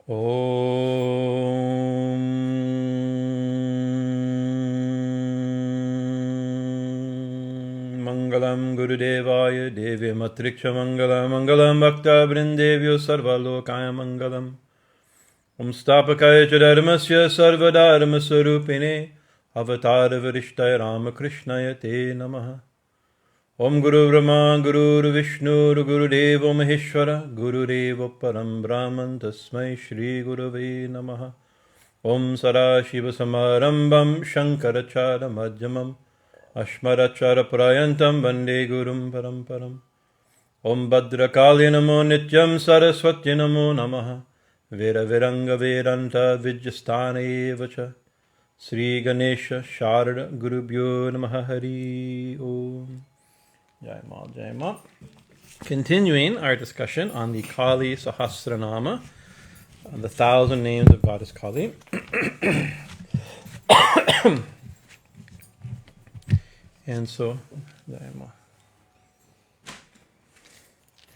Om Mangalam Gurudevaya Devya Matriksha Mangalam Mangalam Bhakta Vrindevyo Sarvalokaya Mangalam Om Stapakaya Dharmasya Sarvadharma Sarupine Avatar Varishtaya Ramakrishnaya Te Namaha Om Guru Brahma Guru Vishnu Guru Deva Maheshwara Guru Deva Param Brahman Tasmai Shri Gurave Namaha Om Sarashiva Samarambam Shankarachara Madhyamam Ashmarachara Prayantam Vande Gurum Paramparam Om Bhadrakali Namo Nityam Saraswati Namo Namaha Vera Viranga Vedanta Vijjastana Vacha Sri Ganesha Sharada Gurubhyo Namaha Hari Om Jai Ma, Jai Ma. Continuing our discussion on the Kali Sahasranāma, on the 1,000 names of Goddess Kali. And so, Jai Ma.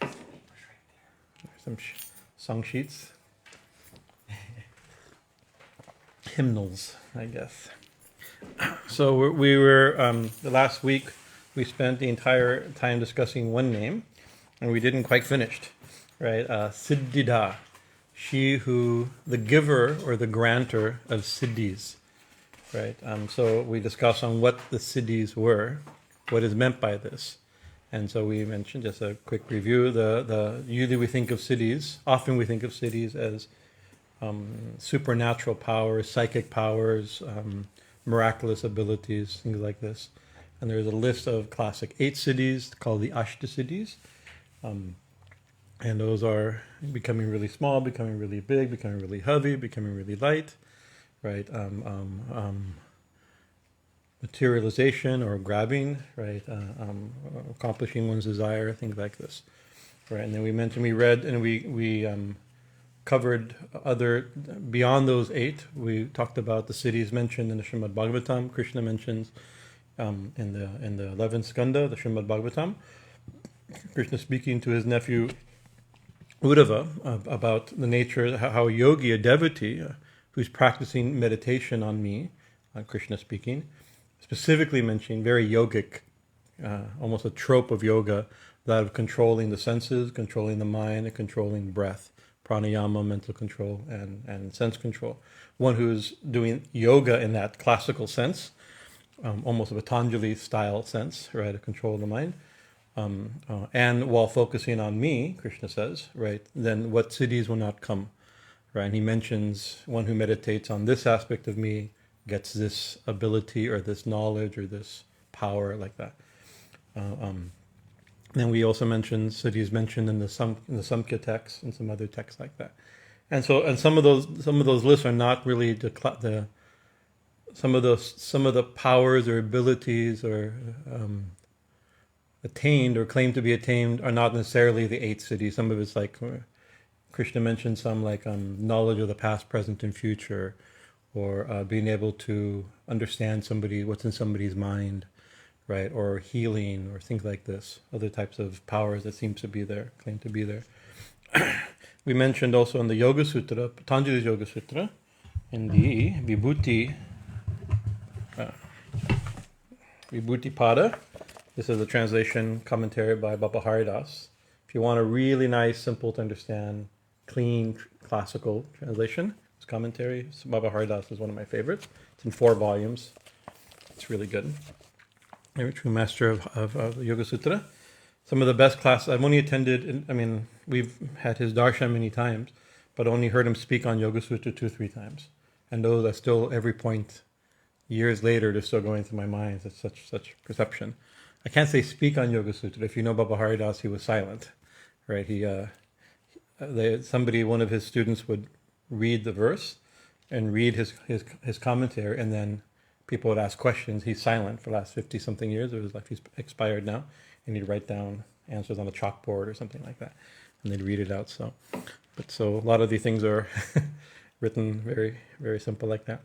There's some song sheets. Hymnals, I guess. So we were, the last week, we spent the entire time discussing one name, and we didn't quite finish, right? Siddhidā, she who, the giver or the grantor of siddhis, right? So we discussed on what the siddhis were, what is meant by this. And so we mentioned, just a quick review, usually we think of siddhis, often we think of siddhis as supernatural powers, psychic powers, miraculous abilities, things like this. And there's a list of classic 8 siddhis called the Ashtasiddhis. And those are becoming really small, becoming really big, becoming really heavy, becoming really light, right? Materialization or grabbing, right? Accomplishing one's desire, things like this, right? And then we mentioned, we read, and we covered other, beyond those 8, we talked about the siddhis mentioned in the Srimad Bhagavatam. Krishna mentions in the 11th skanda, the Srimad Bhagavatam, Krishna speaking to his nephew Uddhava about the nature, how a yogi, a devotee, who's practicing meditation on me, Krishna speaking, specifically mentioning very yogic, almost a trope of yoga, that of controlling the senses, controlling the mind, and controlling breath, pranayama, mental control, and sense control. One who's doing yoga in that classical sense, almost a Patanjali style sense, right, to control the mind, and while focusing on me, Krishna says, right, then what siddhis will not come, right? And he mentions one who meditates on this aspect of me gets this ability or this knowledge or this power, like that. Then we also mentioned siddhis mentioned in the Samkhya text and some other texts like that. And so, and some of those lists are not really some of the powers or abilities or attained or claimed to be attained are not necessarily the 8 siddhis. Some of it's like Krishna mentioned some like knowledge of the past, present, and future, or being able to understand what's in somebody's mind, right? Or healing, or things like this. Other types of powers that seem to be there, claim to be there. We mentioned also in the Yoga Sutra, Patanjali's Yoga Sutra, in the Vibhuti Pada. This is a translation commentary by Baba Haridas. If you want a really nice, simple to understand, clean, classical translation, this commentary, Baba Haridas is one of my favorites. It's in 4 volumes. It's really good. Very true master of the Yoga Sutra. Some of the best classes, I've only attended, we've had his darshan many times, but only heard him speak on Yoga Sutra 2-3 times. And those are still, every point, years later, they're still going through my mind. It's such perception. I can't say speak on Yoga Sutra. If you know Baba Haridas, he was silent, right? One of his students would read the verse and read his commentary, and then people would ask questions. He's silent for the last 50-something years. It was like he's expired now, and he'd write down answers on a chalkboard or something like that, and they'd read it out. So a lot of these things are written very, very simple like that.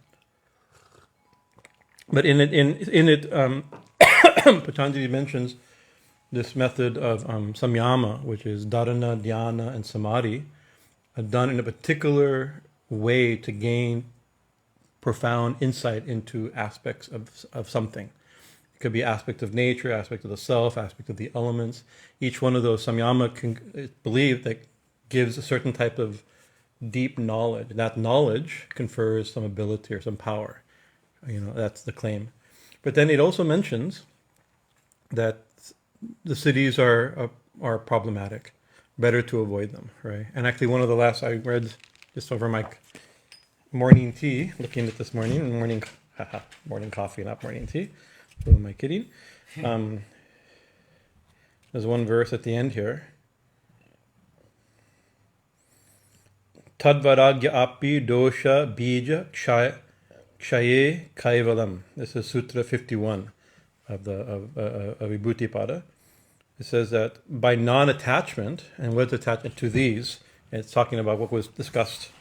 But in it, Patanjali mentions this method of samyama, which is dharana, dhyana, and samadhi, done in a particular way to gain profound insight into aspects of something. It could be aspect of nature, aspect of the self, aspect of the elements. Each one of those samyama can believe that gives a certain type of deep knowledge. That knowledge confers some ability or some power. That's the claim. But then it also mentions that the siddhis are problematic. Better to avoid them, right? And actually, one of the last I read just over my morning tea, looking at this morning, morning coffee, not morning tea. Who am I kidding? There's one verse at the end here. Tadvaragya api dosha bija kshaye kaivalam. This is Sutra 51 of Vibhuti-pada. It says that by non-attachment, and what's attachment to these, and it's talking about what was discussed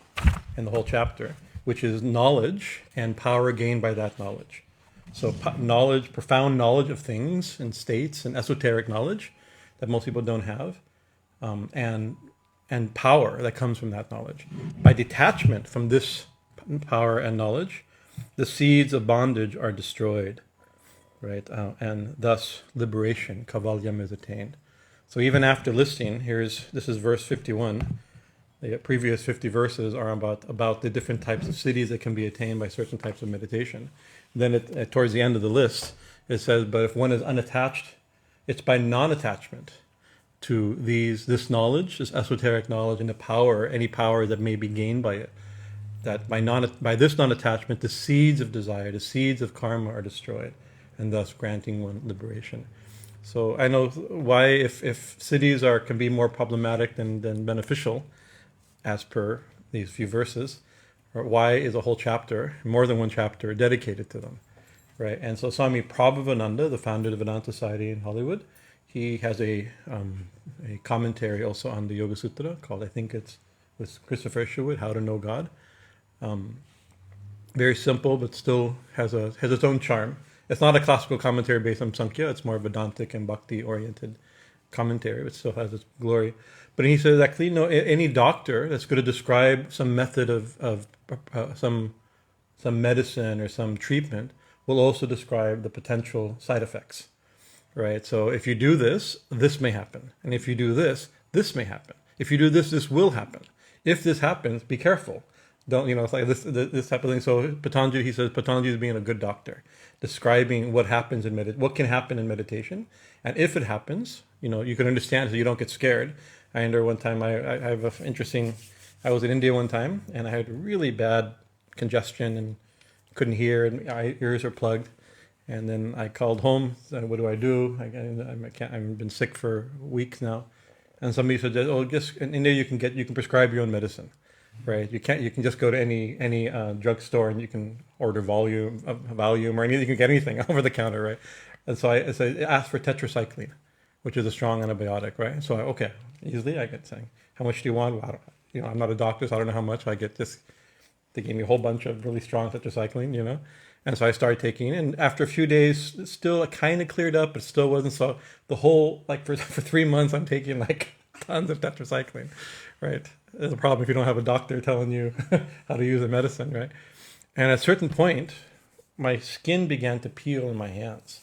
in the whole chapter, which is knowledge and power gained by that knowledge. So knowledge, profound knowledge of things and states and esoteric knowledge that most people don't have, and power that comes from that knowledge. By detachment from this power and knowledge, the seeds of bondage are destroyed, right? And thus liberation, kavalyam, is attained. So even after listing, this is verse 51. The previous 50 verses are about the different types of siddhis that can be attained by certain types of meditation. Then towards the end of the list, it says, but if one is unattached, it's by non-attachment to this knowledge, this esoteric knowledge, and the power, any power that may be gained by it, that by this non-attachment, the seeds of desire, the seeds of karma are destroyed, and thus granting one liberation. So I know why, if siddhis can be more problematic than beneficial, as per these few verses, or why is a whole chapter, more than one chapter, dedicated to them, right? And so Swami Prabhavananda, the founder of the Vedanta Society in Hollywood, he has a commentary also on the Yoga Sutra called, I think it's with Christopher Isherwood, How to Know God. Very simple, but still has its own charm. It's not a classical commentary based on Sankhya. It's more Vedantic and Bhakti-oriented commentary, which still has its glory. But he says, actually, any doctor that's going to describe some method of some medicine or some treatment will also describe the potential side effects, right? So if you do this, this may happen. And if you do this, this may happen. If you do this, this will happen. If this happens, be careful. Don't, it's like this type of thing. So Patanjali, he says, Patanjali is being a good doctor, describing what happens what can happen in meditation. And if it happens, you can understand so you don't get scared. I remember one time I have an interesting, I was in India one time and I had really bad congestion and couldn't hear, and my ears are plugged. And then I called home, said, what do I do? I've been sick for weeks now. And somebody said, oh, just in India you can prescribe your own medicine, right? You can just go to any drugstore and you can order Valium or anything. You can get anything over the counter, right? And so I asked for tetracycline, which is a strong antibiotic, right? So easily I get saying, how much do you want? Well, I'm not a doctor, so I don't know how much. I get this. They gave me a whole bunch of really strong tetracycline, And so I started taking it, and after a few days, still kind of cleared up, but still wasn't. So the whole, for 3 months, I'm taking tons of tetracycline, right? There's a problem if you don't have a doctor telling you how to use the medicine, right? And at a certain point, my skin began to peel in my hands,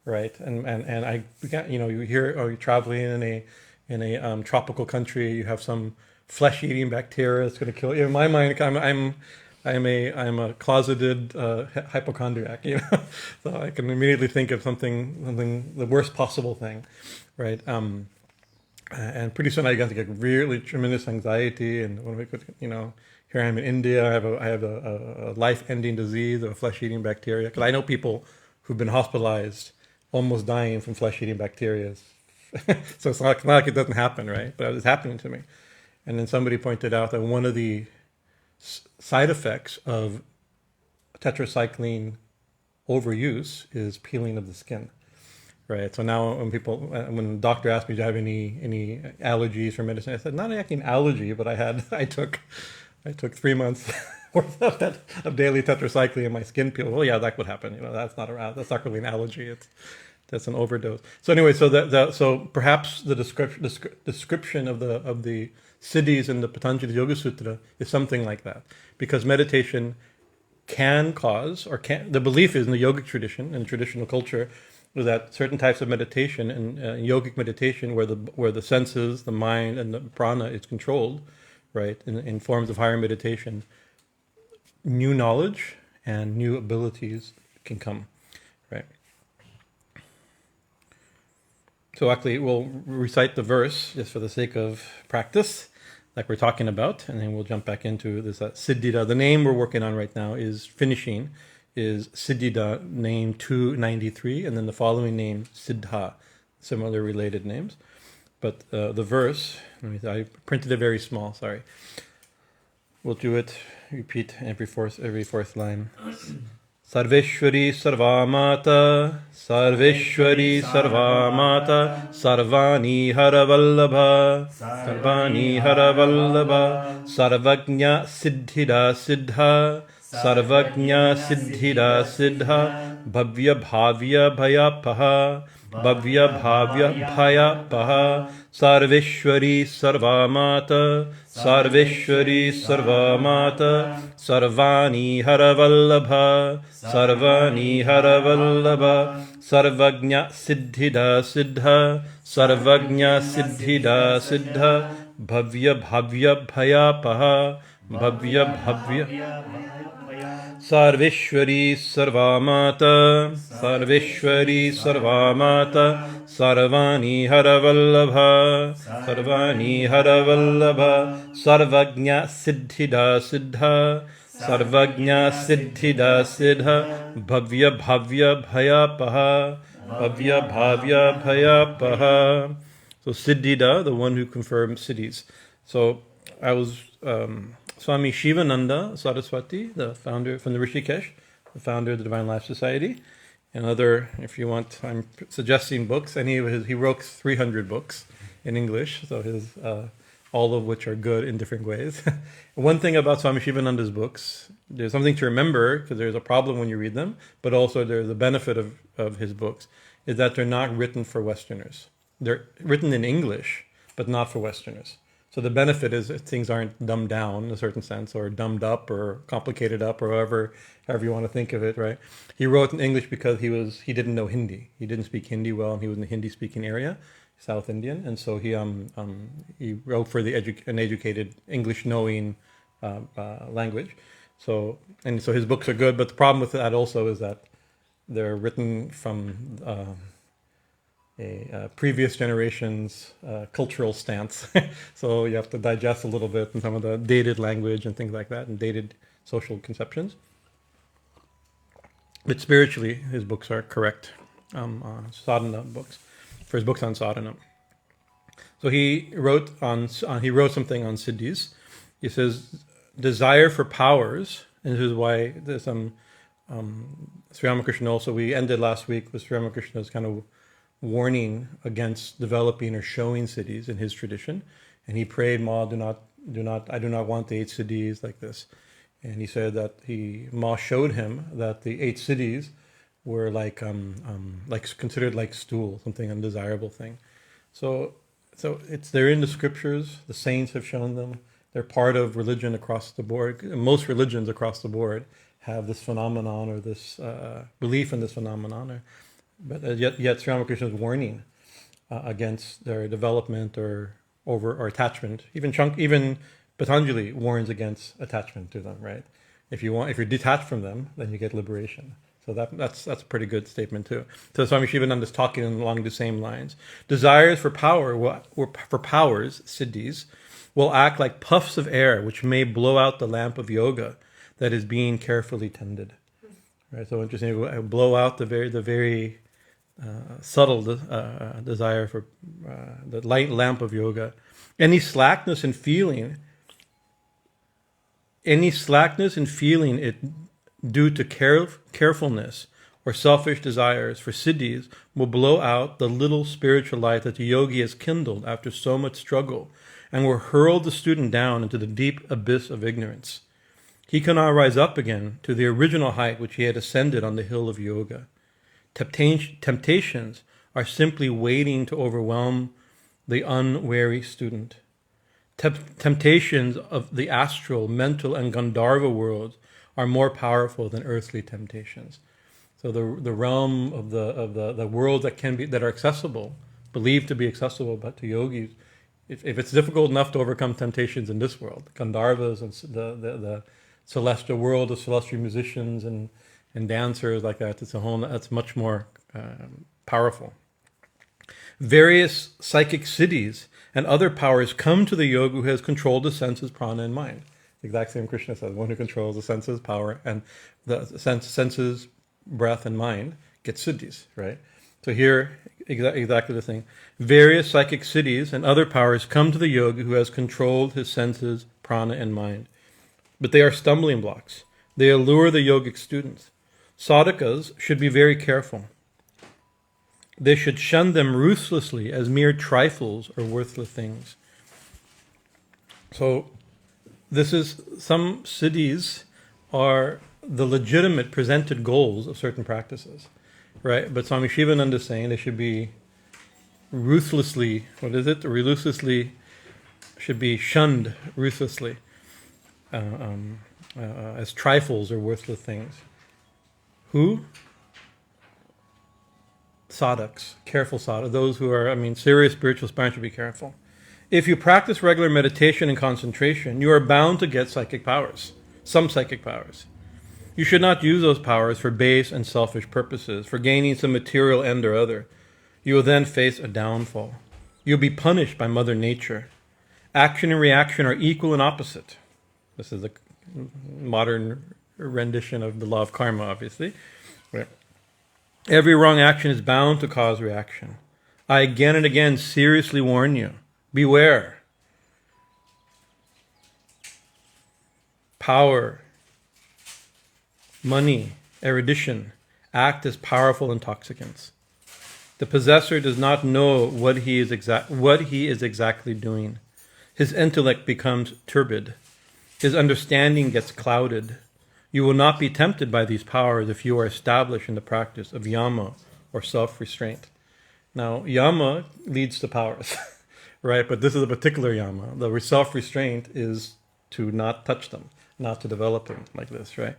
right? And I began, you hear, you're traveling in a tropical country, you have some flesh-eating bacteria that's going to kill you. In my mind, I'm a closeted hypochondriac, so I can immediately think of something the worst possible thing, right? And pretty soon I got to get really tremendous anxiety, and when we could, here I am in India, I have a life-ending disease of a flesh-eating bacteria, because I know people who've been hospitalized, almost dying from flesh-eating bacteria. So it's not like it doesn't happen, right? But it was happening to me. And then somebody pointed out that one of the side effects of tetracycline overuse is peeling of the skin, right? So now when the doctor asked me, do you have any allergies for medicine? I said, not actually an allergy, but I took 3 months worth of daily tetracycline and my skin peeled. Well, yeah, that would happen. That's not really an allergy. That's an overdose. So anyway, so perhaps the description of the siddhis in the Patanjali Yoga Sutra is something like that. Because meditation can cause, or can, the belief is in the yogic tradition and traditional culture, that certain types of meditation and yogic meditation, where the senses, the mind, and the prana is controlled, right, in forms of higher meditation, new knowledge and new abilities can come, right? So actually, we'll recite the verse just for the sake of practice, like we're talking about, and then we'll jump back into this siddhidā. The name we're working on right now is finishing, is siddhidā, name 293, and then the following name, siddhā, similar related names. But the verse, I printed it very small, sorry. We'll do it, repeat every fourth line. Sarveśvarī sarva-mātā, sarveśvarī sarva-mātā, sarvāṇī hara-vallabhā, sarvāṇī hara-vallabhā, sarva-jñā siddhidā siddhā, sarva-jñā siddhidā siddhā, bhavyā bhayāpahā, bhayāpahā, sarveśvarī sarva-mātā, sarveśvarī sarva-mātā, sarvāṇī hara-vallabhā, sarvāṇī hara-vallabhā, sarva-jñā siddhidā siddhā, sarva-jñā siddhidā siddhā, bhavyā bhayāpahā, bhavyā sarveśvarī sarva-mātā, sarveśvarī sarva-mātā, sarvāṇī hara-vallabhā, sarvāṇī hara-vallabhā, sarva-jñā siddhidā siddhā, sarva-jñā siddhidā siddhā, bhavyā bhayāpahā, bhavyā bhayāpahā. So siddhidā, the one who confirms siddhis. So I was Swami Shivananda Saraswati, the founder from the Rishikesh, the founder of the Divine Life Society. Another, if you want, I'm suggesting books. He wrote 300 books in English, so all of which are good in different ways. One thing about Swami Shivananda's books, there's something to remember, because there's a problem when you read them, but also there's a benefit of his books, is that they're not written for Westerners. They're written in English, but not for Westerners. So the benefit is that things aren't dumbed down in a certain sense, or dumbed up, or complicated up, or however you want to think of it, right? He wrote in English because he didn't know Hindi. He didn't speak Hindi well, and he was in the Hindi-speaking area, South Indian, and so he wrote for an educated English-knowing language. So his books are good, but the problem with that also is that they're written from a previous generation's cultural stance. So you have to digest a little bit in some of the dated language and things like that, and dated social conceptions. But spiritually, his books are correct. Sadhana books, for his books on sadhana. So he wrote something on siddhis. He says, desire for powers, and this is why there's some Sri Ramakrishna also, we ended last week with Sri Ramakrishna's kind of warning against developing or showing siddhis in his tradition, and he prayed, Ma, I do not want the 8 siddhis like this. And he said that Ma showed him that the 8 siddhis were like considered like stool, something undesirable thing. So they're in the scriptures. The saints have shown them. They're part of religion across the board. Most religions across the board have this phenomenon, or this belief in this phenomenon. But yet Sri Ramakrishna is warning against their development or attachment. Even Patanjali warns against attachment to them, right? If you're detached from them, then you get liberation. So that's a pretty good statement too. So Swami Shivananda is talking along the same lines. Desires for powers, siddhis, will act like puffs of air which may blow out the lamp of yoga that is being carefully tended. Right. So interesting. Blow out the very subtle desire for the light lamp of yoga. Any slackness in feeling it due to carefulness or selfish desires for siddhis will blow out the little spiritual light that the yogi has kindled after so much struggle, and will hurl the student down into the deep abyss of ignorance. He cannot rise up again to the original height which he had ascended on the hill of yoga. Temptations are simply waiting to overwhelm the unwary student. Temptations of the astral, mental, and Gandharva worlds are more powerful than earthly temptations. So the realm of the world that are accessible, believed to be accessible, but to yogis, if it's difficult enough to overcome temptations in this world, Gandharvas and the celestial world of celestial musicians and dancers like that, that's much more powerful. Various psychic cities and other powers come to the yogi who has controlled the senses, prana, and mind. The exact same Krishna says, one who controls the senses, power, and the senses, breath, and mind gets siddhis, right? So here, exactly the thing. Various psychic cities and other powers come to the yogi who has controlled his senses, prana, and mind. But they are stumbling blocks. They allure the yogic students. Sadhakas should be very careful. They should shun them ruthlessly as mere trifles or worthless things. So some siddhis are the legitimate presented goals of certain practices, right? But Swami Shivananda is saying they should be ruthlessly, should be shunned ruthlessly as trifles or worthless things. Who? Sadhaks, careful sadhaks, those who are, serious spiritual aspirants should be careful. If you practice regular meditation and concentration, you are bound to get psychic powers, some psychic powers. You should not use those powers for base and selfish purposes, for gaining some material end or other. You will then face a downfall. You'll be punished by Mother Nature. Action and reaction are equal and opposite. This is a modern rendition of the law of karma, obviously. Right. Every wrong action is bound to cause reaction. I again and again seriously warn you, beware. Power, money, erudition act as powerful intoxicants. The possessor does not know what he is exactly doing. His intellect becomes turbid. His understanding gets clouded. You will not be tempted by these powers if you are established in the practice of yama, or self-restraint. Now, yama leads to powers, right? But this is a particular yama. The self-restraint is to not touch them, not to develop them like this, right?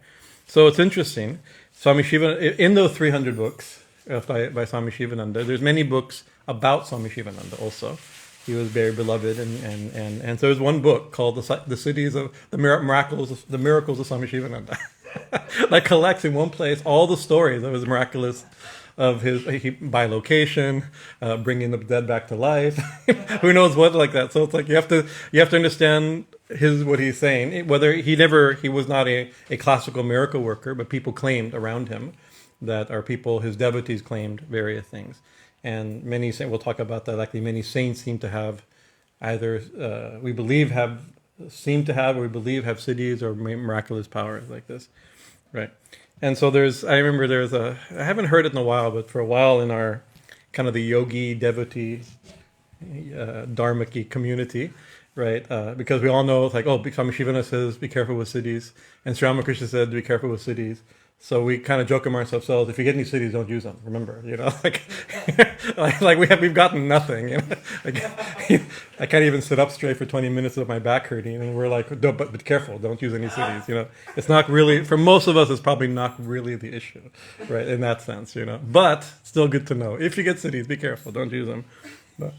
So it's interesting. Swami Shivananda, in those 300 books by Swami Shivananda, there's many books about Swami Shivananda also. He was very beloved, and so there's one book called the Cities of the Miracles of Swami Shivananda, that collects in one place all the stories of his miraculous, of his bilocation, bringing the dead back to life, who knows what like that. So it's like you have to understand what he's saying. Whether he was not a classical miracle worker, but people claimed around him that his devotees claimed various things. And many saints, we'll talk about that, likely many saints seem to have either, we believe have siddhis or miraculous powers like this, right? And so I I haven't heard it in a while, but for a while in our kind of the yogi, devotee, dharmic community, right? Because we all know, like, Swami Shivananda says, be careful with siddhis, and Sri Ramakrishna said, be careful with siddhis. So we kind of joke amongst ourselves, if you get any siddhis, don't use them. Remember, we've gotten nothing. I can't even sit up straight for 20 minutes with my back hurting, and we're like, no, but be careful, don't use any siddhis. It's not really, for most of us, it's probably not really the issue, right? In that sense, But still good to know. If you get siddhis, be careful, don't use them. But.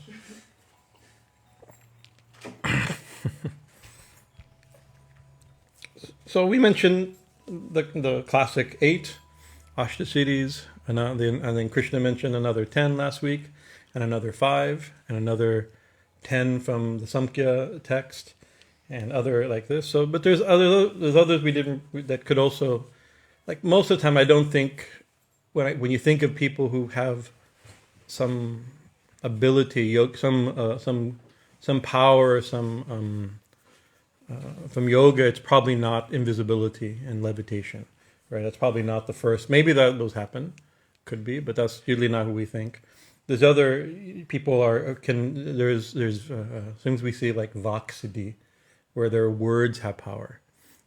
So we mentioned the classic 8 Ashtasiddhis, and then Krishna mentioned another 10 last week, and another 5, and another 10 from the Samkhya text, and other like this. So, but there's others that could also, like most of the time, I don't think when you think of people who have some ability, some power, from yoga, it's probably not invisibility and levitation, right? That's probably not the first. Maybe those happen, could be, but that's usually not who we think. There's other people there's things we see like Vaksiddhi, where their words have power,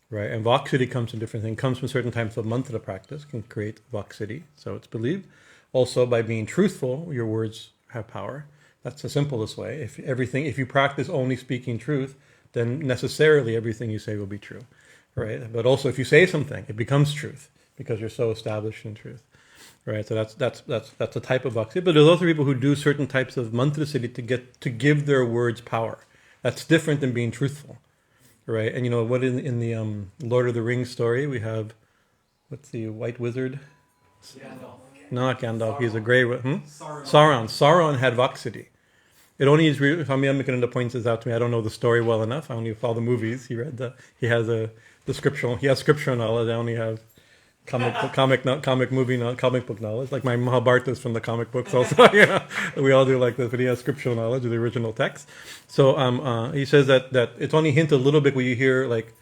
right? And Vaksiddhi comes from different things. It comes from certain types of mantra practice can create Vaksiddhi. So it's believed. Also, by being truthful, your words have power. That's the simplest way. If you practice only speaking truth, then necessarily everything you say will be true, right? But also, if you say something, it becomes truth because you're so established in truth, right? So that's a type of bhakti. But there's also people who do certain types of mantra siddhi to give their words power. That's different than being truthful, right? And you know what in the Lord of the Rings story we have, what's the white wizard? Gandalf. Not Gandalf. He's a gray. Sauron had Vaksiddhi. It only is. Swami Bhajanananda points this out to me. I don't know the story well enough. I only follow the movies. He has scriptural. He has scriptural knowledge. I only have comic book knowledge. Like my Mahabharata is from the comic books also. We all do like this. But he has scriptural knowledge of the original text. So he says that it's only hint a little bit when you hear like.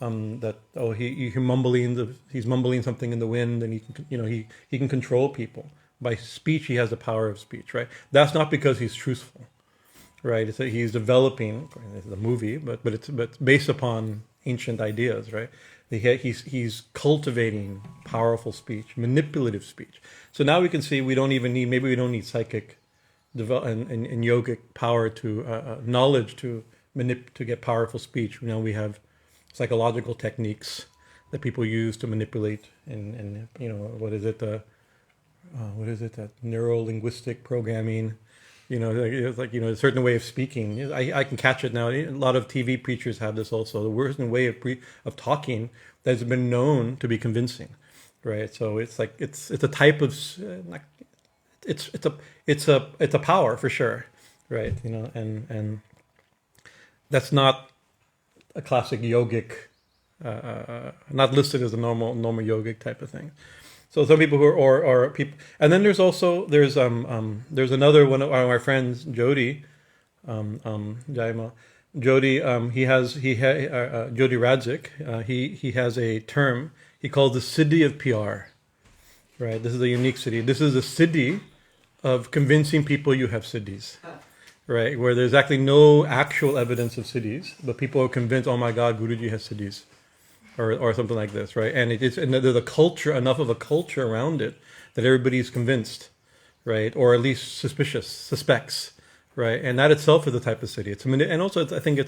He's mumbling something in the wind, and he can control people by speech. He has the power of speech, right? That's not because he's truthful, right? It's that he's developing. It's a movie, but it's based upon ancient ideas, right? He's cultivating powerful speech, manipulative speech. So now we can see we don't need psychic and yogic power to knowledge to get powerful speech. We have psychological techniques that people use to manipulate and what is it that neuro-linguistic programming, it's like a certain way of speaking. I can catch it now. A lot of TV preachers have this also. The certain way of talking that has been known to be convincing, right? So it's like it's a type of it's a power for sure, right? And that's not a classic yogic, not listed as a normal yogic type of thing. So some people who are people, and then there's another one of our friends, Jody, Jaima, Jody. Jody Radzik. He has a term he calls the siddhi of PR. Right. This is a unique siddhi. This is a siddhi of convincing people you have siddhis. Right, where there's actually no actual evidence of siddhis, but people are convinced, oh my God, Guruji has siddhis, or something like this, right? And there's enough of a culture around it that everybody's convinced, right, or at least suspects, right? And that itself is a type of siddhi. I think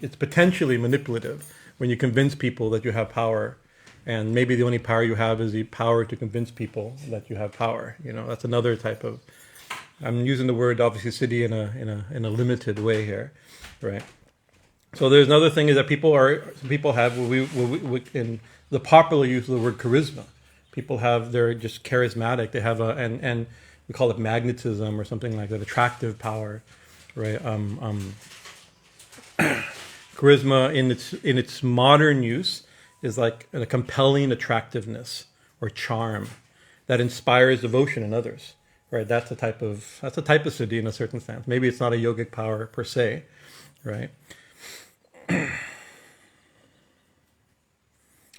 it's potentially manipulative when you convince people that you have power, and maybe the only power you have is the power to convince people that you have power. That's another type of. I'm using the word obviously siddhi in a limited way here, right? So there's another thing is that people have in the popular use of the word charisma. They're just charismatic. They have and we call it magnetism or something like that, attractive power, right? Charisma in its modern use is like a compelling attractiveness or charm that inspires devotion in others. Right, that's a type of siddhi in a certain sense. Maybe it's not a yogic power per se, right?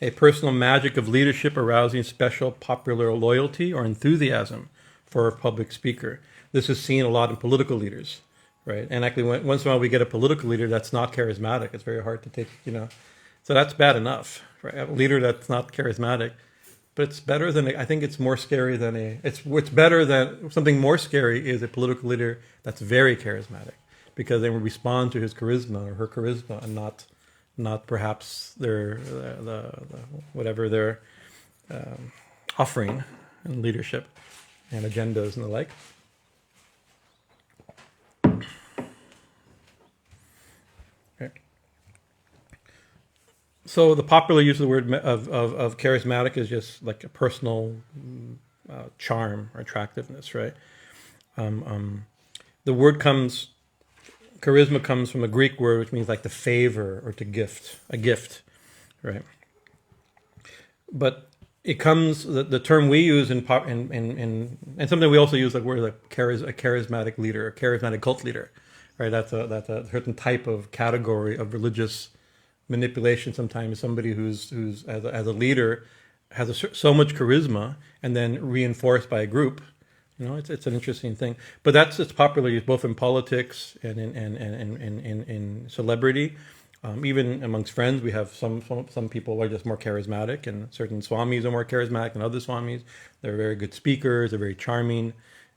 A personal magic of leadership arousing special popular loyalty or enthusiasm for a public speaker. This is seen a lot in political leaders, right? And actually, once in a while we get a political leader that's not charismatic. It's very hard to take, So that's bad enough, right? A leader that's not charismatic. But it's better than, I think it's more scary than it's better than, something more scary is a political leader that's very charismatic, because they will respond to his charisma or her charisma and not perhaps their whatever they're offering in leadership and agendas and the like. So the popular use of the word of charismatic is just like a personal charm or attractiveness, right? The word charisma comes from a Greek word which means like to favor or to gift, a gift, right? But it comes, the term we use in and something we also use like word like a charismatic leader, a charismatic cult leader, right? That's a certain type of category of religious manipulation. Sometimes somebody who's as a leader has so much charisma and then reinforced by a group. It's an interesting thing. But it's popular use both in politics and in celebrity. Even amongst friends, we have some people are just more charismatic, and certain swamis are more charismatic than other swamis. They're very good speakers. They're very charming.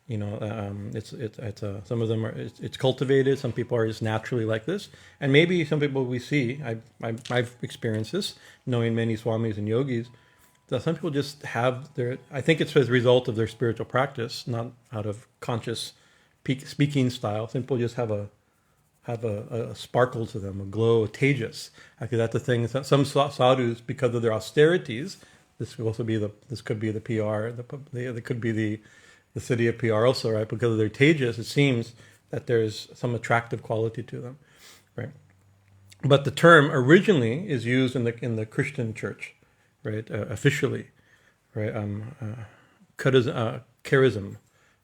some of them are it's cultivated. Some people are just naturally like this, and maybe some people we see. I've experienced this, knowing many swamis and yogis. That some people just have their. I think it's as a result of their spiritual practice, not out of conscious speaking style. Some people just have a sparkle to them, a glow, a tejas. Actually, that's the thing. Some sadhus, because of their austerities, this could be the PR. It could be the city of PR also, right? Because of their tejas, it seems that there's some attractive quality to them, right? But the term originally is used in the Christian church, right? Officially, right? Charism.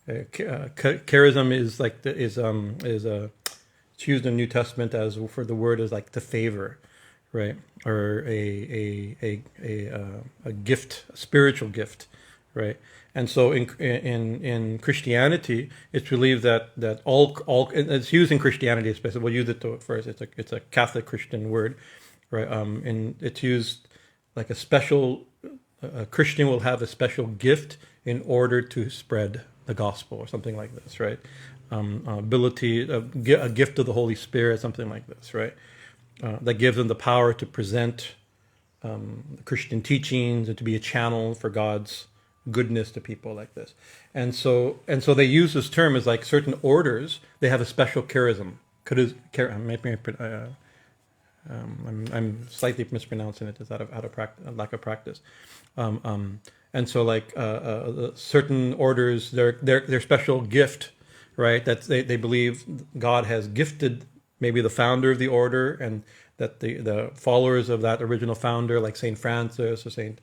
Charism is like it's used in the New Testament as for the word as like to favor, right? Or a gift, a spiritual gift, right? And so in Christianity, it's believed that all it's used in Christianity especially. We'll use it first. It's a Catholic Christian word, right? And it's used like a Christian will have a special gift in order to spread the gospel or something like this, right? A gift of the Holy Spirit, something like this, right? That gives them the power to present Christian teachings and to be a channel for God's goodness to people like this. And so they use this term as like certain orders. They have a special charism. I'm slightly mispronouncing it. It's out of practice, lack of practice. And so like certain orders, their special gift, right? That they believe God has gifted maybe the founder of the order, and that the followers of that original founder, like Saint Francis or Saint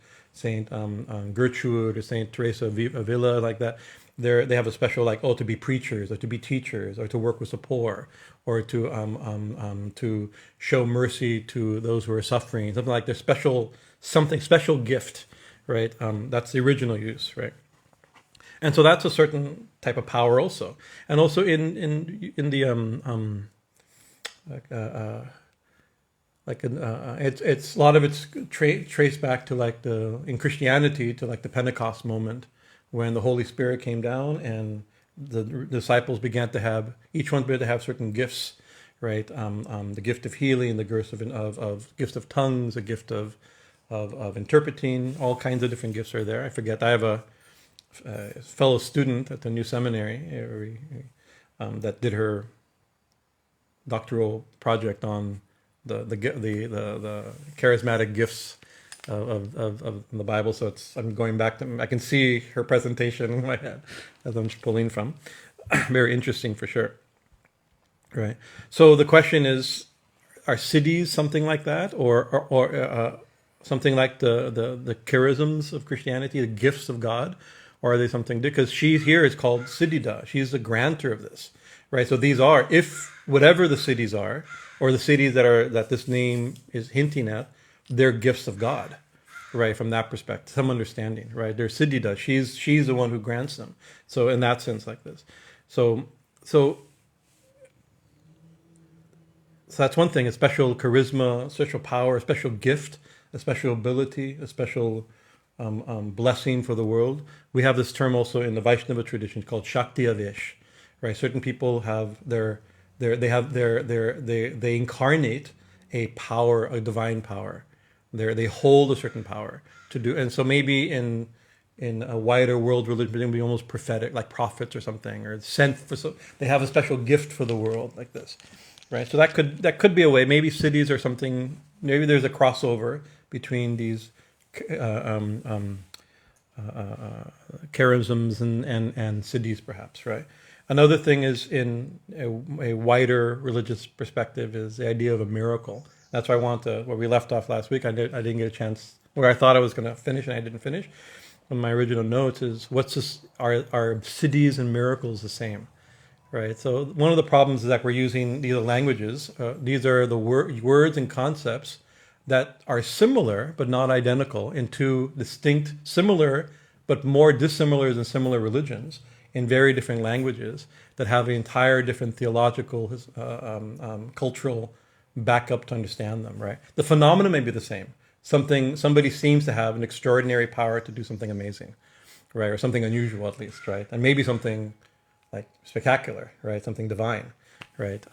Gertrude or Saint Teresa of Avila, like that, they have a special to be preachers or to be teachers or to work with the poor or to show mercy to those who are suffering, something like their special gift, right? That's the original use, right? And so that's a certain type of power also, and also in the it's a lot of it's traced back to in Christianity to the Pentecost moment when the Holy Spirit came down and the disciples began to have certain gifts, right? The gift of healing, the gift of gifts of tongues, the gift of interpreting, all kinds of different gifts are there. I forget. I have a fellow student at the new seminary that did her doctoral project on the charismatic gifts of the Bible. So I'm going back to, I can see her presentation in my head as I'm pulling from. Very interesting for sure. Right. So the question is, are siddhis something like that, or something like the charisms of Christianity, the gifts of God, or are they something? Because she here is called siddhidā. She's the grantor of this, right? So these are, if whatever the siddhis are, or the siddhis that this name is hinting at, they're gifts of God, right? From that perspective, some understanding, right? They're siddhidā. She's the one who grants them. So in that sense, like this. So that's one thing: a special charisma, a special power, a special gift, a special ability, a special blessing for the world. We have this term also in the Vaishnava tradition called Shakti Avesh, right? Certain people have they incarnate a power, a divine power. They hold a certain power to do, and so maybe in a wider world religion, they be almost prophetic, like prophets or something, or sent for. So they have a special gift for the world, like this, right? So that could be a way. Maybe siddhis or something. Maybe there's a crossover between these charisms and siddhis, perhaps, right? Another thing is, in a wider religious perspective, is the idea of a miracle. That's why I want to, where we left off last week, I didn't get a chance, where I thought I was going to finish and I didn't finish. On my original notes is, are siddhis and miracles the same? Right. So one of the problems is that we're using these languages. These are the words and concepts that are similar but not identical in two distinct, similar but more dissimilar than similar religions in very different languages that have an entire different theological, cultural backup to understand them. Right. The phenomena may be the same. Somebody seems to have an extraordinary power to do something amazing, right, or something unusual at least, right, and maybe something like spectacular, right? Something divine, right?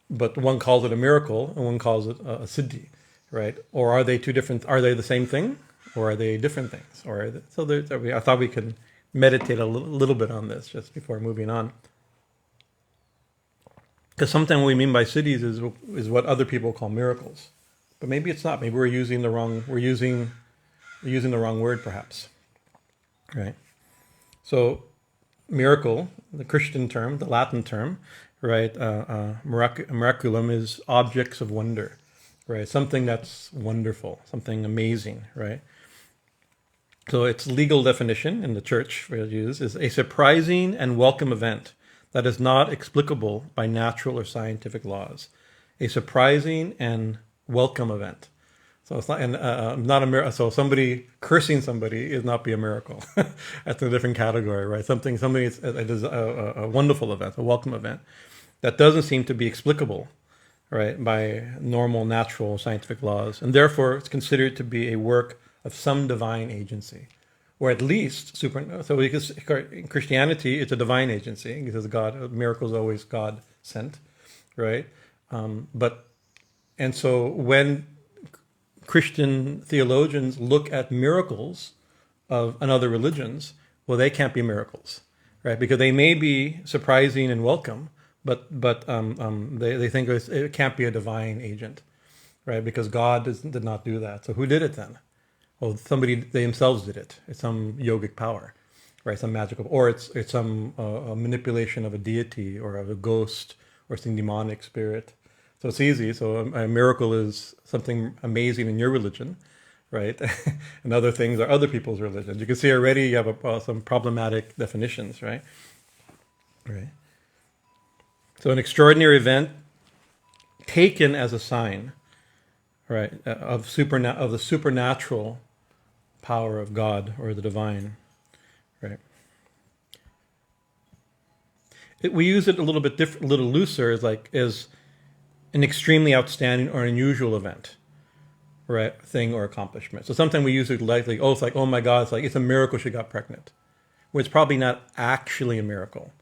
But one calls it a miracle and one calls it a siddhi, right? Or are they two different? Are they the same thing, or are they different things? Or are they, so I thought we could meditate a little bit on this just before moving on, because sometimes what we mean by siddhis is what other people call miracles, but maybe it's not. Maybe we're using the wrong the wrong word, perhaps, right? So miracle, the Christian term, the Latin term, right? Miraculum is objects of wonder, right? Something that's wonderful, something amazing, right? So its legal definition in the church we use is a surprising and welcome event that is not explicable by natural or scientific laws. A surprising and welcome event. So it's not, not a miracle. So somebody cursing somebody is not be a miracle. That's a different category, right? Something is a wonderful event, a welcome event that doesn't seem to be explicable, right, by normal, natural, scientific laws, and therefore it's considered to be a work of some divine agency, or at least super. So because in Christianity, it's a divine agency because God, miracles always God sent, right? And so when Christian theologians look at miracles of other religions, well, they can't be miracles, right? Because they may be surprising and welcome, but they think it can't be a divine agent, right? Because God did not do that. So who did it then? Well, they themselves did it. It's some yogic power, right? Some magical, or it's some a manipulation of a deity or of a ghost or some demonic spirit. So it's easy. So a miracle is something amazing in your religion, right? And other things are other people's religions. You can see already you have some problematic definitions, right? Right. So an extraordinary event taken as a sign, right, of the supernatural power of God or the divine, right? We use it a little bit different, a little looser, as an extremely outstanding or unusual event, right, thing or accomplishment. So sometimes we use it lightly. Oh, it's like, oh my God, it's a miracle she got pregnant. Well, it's probably not actually a miracle,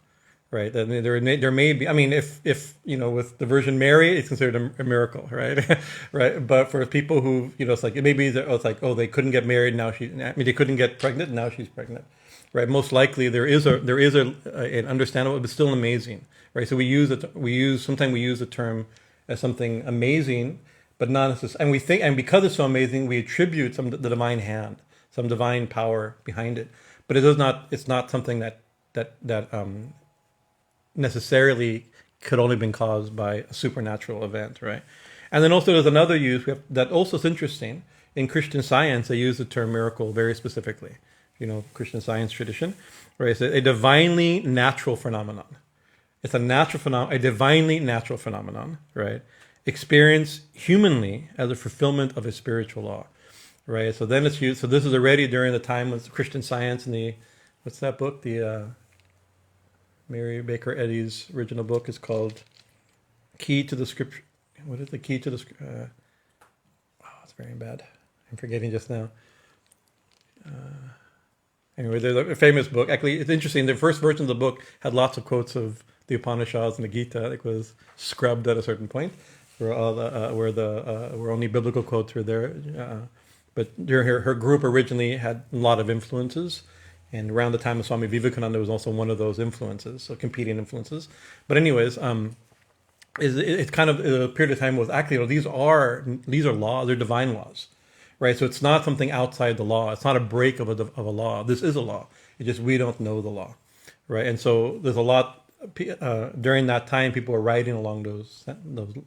right? There may be. I mean, if with the Virgin Mary, it's considered a miracle, right? Right. But for people who it's like they couldn't get married, now they couldn't get pregnant, now she's pregnant, right? Most likely there is an understandable, but still amazing, right? So sometimes we use the term as something amazing, but not necessarily. And we think, and because it's so amazing, we attribute the divine hand, some divine power behind it. But it's not something that necessarily could only been caused by a supernatural event, right? And then also there's another use that also is interesting. In Christian Science, they use the term miracle very specifically. Christian Science tradition, right? It's a divinely natural phenomenon. It's a divinely natural phenomenon, right? Experienced humanly as a fulfillment of a spiritual law, right? So then it's used. So this is already during the time of Christian Science and what's that book? The Mary Baker Eddy's original book is called Key to the Scripture. What is the Key to the Scripture? It's very bad. I'm forgetting just now. Anyway, there's a famous book. Actually, it's interesting. The first version of the book had lots of quotes of the Upanishads and the Gita. It was scrubbed at a certain point, where only biblical quotes were there. But her group originally had a lot of influences, and around the time of Swami Vivekananda was also one of those influences, so competing influences. But anyways, it's kind of a period of time was actually these are laws, they're divine laws. Right, so it's not something outside the law. It's not a break of a law. This is a law. It's just we don't know the law, right? And so there's a lot during that time. People were writing along those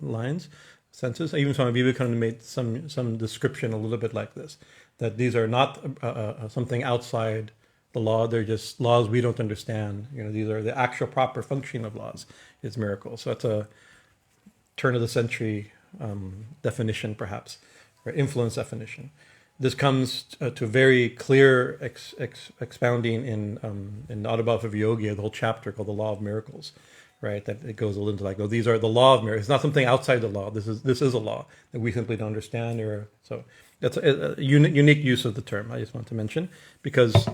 lines, senses. Even Swami Vivekananda made some description a little bit like this: that these are not something outside the law. They're just laws we don't understand. These are the actual proper functioning of laws. Is miracles. So that's a turn of the century definition, perhaps. Or influence definition. This comes to very clear expounding in the Autobiography of Yogi, the whole chapter called the Law of Miracles, right? That it goes a little into these are the law of miracles. It's not something outside the law. This is a law that we simply don't understand. So that's a unique use of the term. I just want to mention because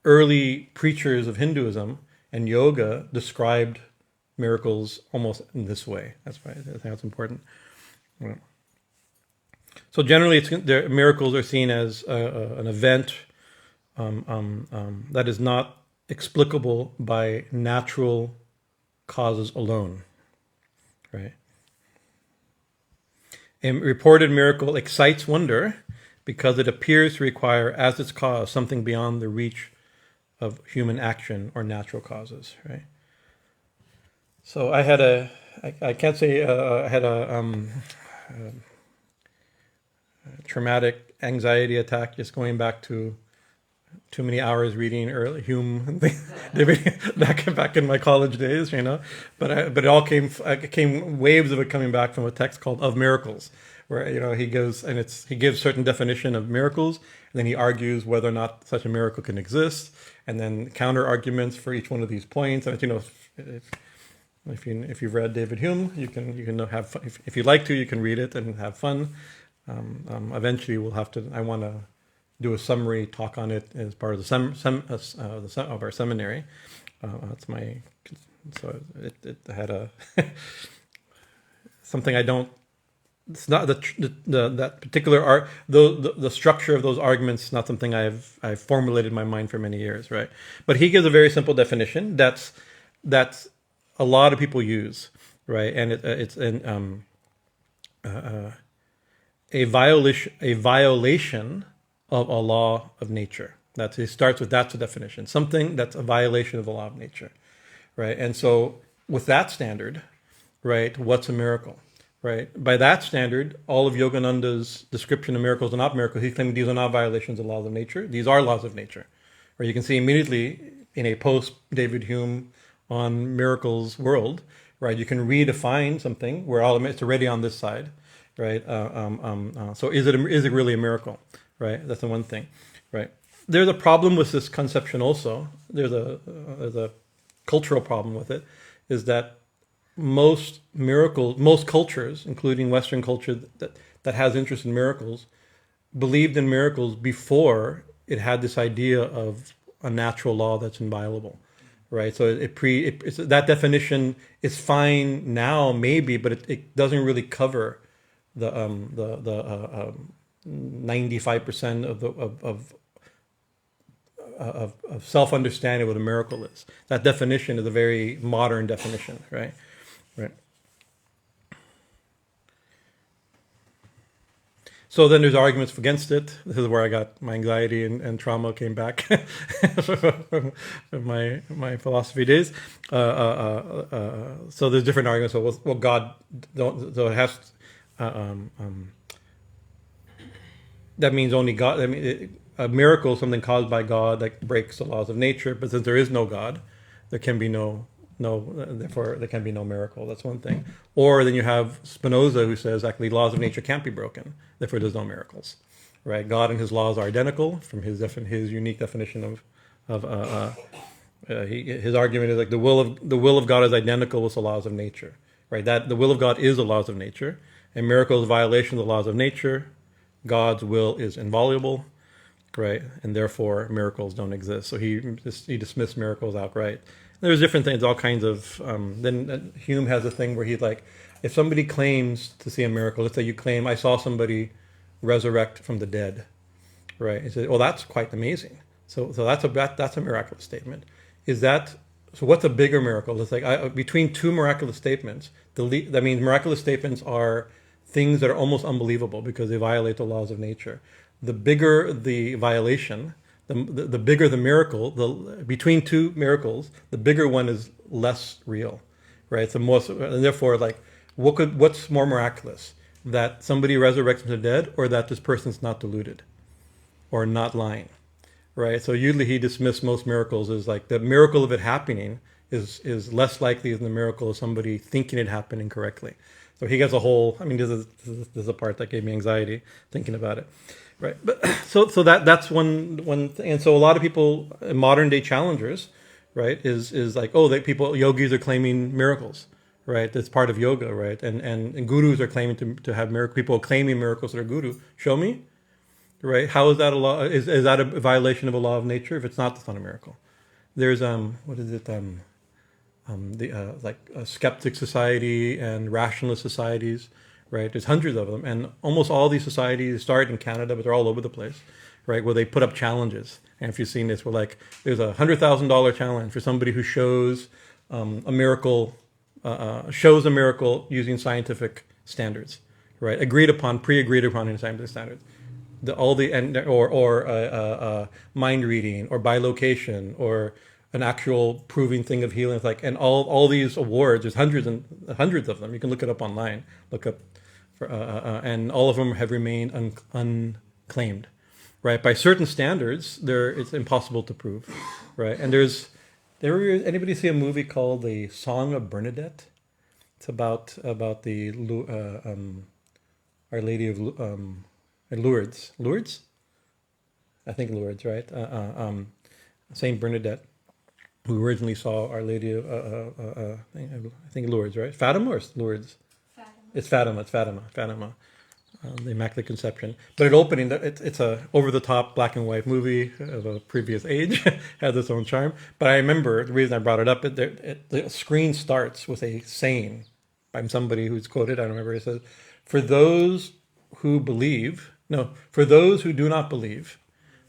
early preachers of Hinduism and yoga described miracles almost in this way. That's why I think that's important. Yeah. So generally, miracles are seen as an event that is not explicable by natural causes alone, right? A reported miracle excites wonder because it appears to require as its cause something beyond the reach of human action or natural causes, right? So I can't say I had a traumatic anxiety attack just going back to too many hours reading early Hume back in my college days, but it all came waves of it coming back from a text called Of Miracles, where he gives certain definition of miracles, and then he argues whether or not such a miracle can exist, and then counter arguments for each one of these points. And if you've read David Hume, you can have fun. If you like to, you can read it and have fun. Eventually, I want to do a summary talk on it as part of of our seminary. It had a something I don't. It's not that particular the structure of those arguments is not something I've formulated in my mind for many years, right? But he gives a very simple definition that's a lot of people use, right? And it's a violation of a law of nature. That's the definition. Something that's a violation of the law of nature, right? And so with that standard, right, what's a miracle, right? By that standard, all of Yogananda's description of miracles are not miracles. He's claiming these are not violations of laws of nature. These are laws of nature, right? You can see immediately in a post-David Hume on miracles world, right? You can redefine something where it's already on this side, right? So is it really a miracle? Right, that's the one thing, right? There's a problem with this conception also. There's a cultural problem with it, is that most cultures, including Western culture that has interest in miracles, believed in miracles before it had this idea of a natural law that's inviolable, right? So that definition is fine now, maybe, but it doesn't really cover the 95% of self-understanding of what a miracle is. That definition is a very modern definition, right? Right. So then there's arguments against it. This is where I got my anxiety and trauma came back from my philosophy days. So there's different arguments. So God don't. So it has. That means only God. I mean, a miracle is something caused by God that breaks the laws of nature. But since there is no God, there can be therefore there can be no miracle. That's one thing. Or then you have Spinoza, who says actually laws of nature can't be broken. Therefore, there's no miracles, right? God and His laws are identical from his unique definition of his argument is like the will of God is identical with the laws of nature, right? That the will of God is the laws of nature, and miracles violation of the laws of nature. God's will is inviolable, right? And therefore miracles don't exist. So he dismissed miracles outright. There's different things, all kinds of. Then Hume has a thing where he's like, if somebody claims to see a miracle, let's say you claim I saw somebody resurrect from the dead, right? He said, well, that's quite amazing. So that's a miraculous statement. So what's a bigger miracle? It's like between two miraculous statements. That means miraculous statements are things that are almost unbelievable because they violate the laws of nature. The bigger the violation, the bigger the miracle. Between two miracles, the bigger one is less real, right? And therefore, like, what's more miraculous? That somebody resurrects from the dead, or that this person's not deluded, or not lying, right? So usually he dismissed most miracles as like the miracle of it happening is less likely than the miracle of somebody thinking it happened incorrectly. So he gets a whole. I mean, this is a part that gave me anxiety thinking about it, right? But so that's one thing. And so a lot of people, modern day challengers, right, is like, yogis are claiming miracles, right? That's part of yoga, right? And gurus are claiming to have miracles. People are claiming miracles that are guru. Show me, right? How is that a law? Is that a violation of a law of nature? If it's not, that's not a miracle, there's what is it the like skeptic society and rationalist societies, right? There's hundreds of them, and almost all these societies start in Canada, but they're all over the place, right? Where they put up challenges. And if you've seen this, where like there's $100,000 challenge for somebody who shows a miracle, shows a miracle using scientific standards, right? Pre-agreed upon in scientific standards. Mind reading or bilocation or an actual proving thing of healing, like, and all these awards. There's hundreds and hundreds of them. You can look it up online. Look up, and all of them have remained unclaimed, right? By certain standards, it's impossible to prove, right? And anybody see a movie called The Song of Bernadette? It's about the Our Lady of Lourdes. Lourdes? I think Lourdes, right? Saint Bernadette, who originally saw Our Lady of, I think Lourdes, right? Fatima or Lourdes? Fatima. It's Fatima. The Immaculate Conception. But at opening, it's a over-the-top black and white movie of a previous age, has its own charm. But I remember, the reason I brought it up, the screen starts with a saying by somebody who's quoted, I don't remember, it says, for those who do not believe,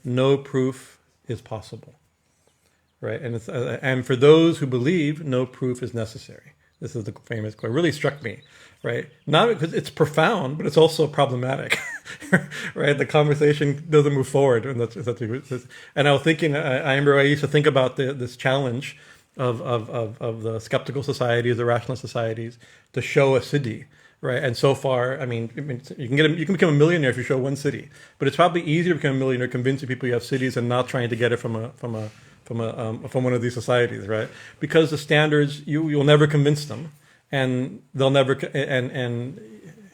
no proof is possible. Right, and for those who believe, no proof is necessary. This is the famous quote. It really struck me, right? Not because it's profound, but it's also problematic, right? The conversation doesn't move forward, and and I was thinking. I remember I used to think about this challenge of the skeptical societies, the rational societies, to show a siddhi, right? And so far, I mean, you can become a millionaire if you show one siddhi, but it's probably easier to become a millionaire convincing people you have siddhis and not trying to get it from one of these societies, right? Because the standards, you'll never convince them, and they'll never, and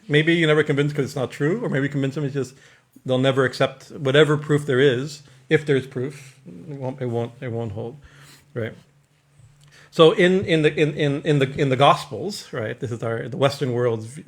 maybe you never convince because it's not true, or maybe convince them it's just they'll never accept whatever proof there is. If there's proof, it won't hold, right? So in the Gospels, right? This is the Western world's.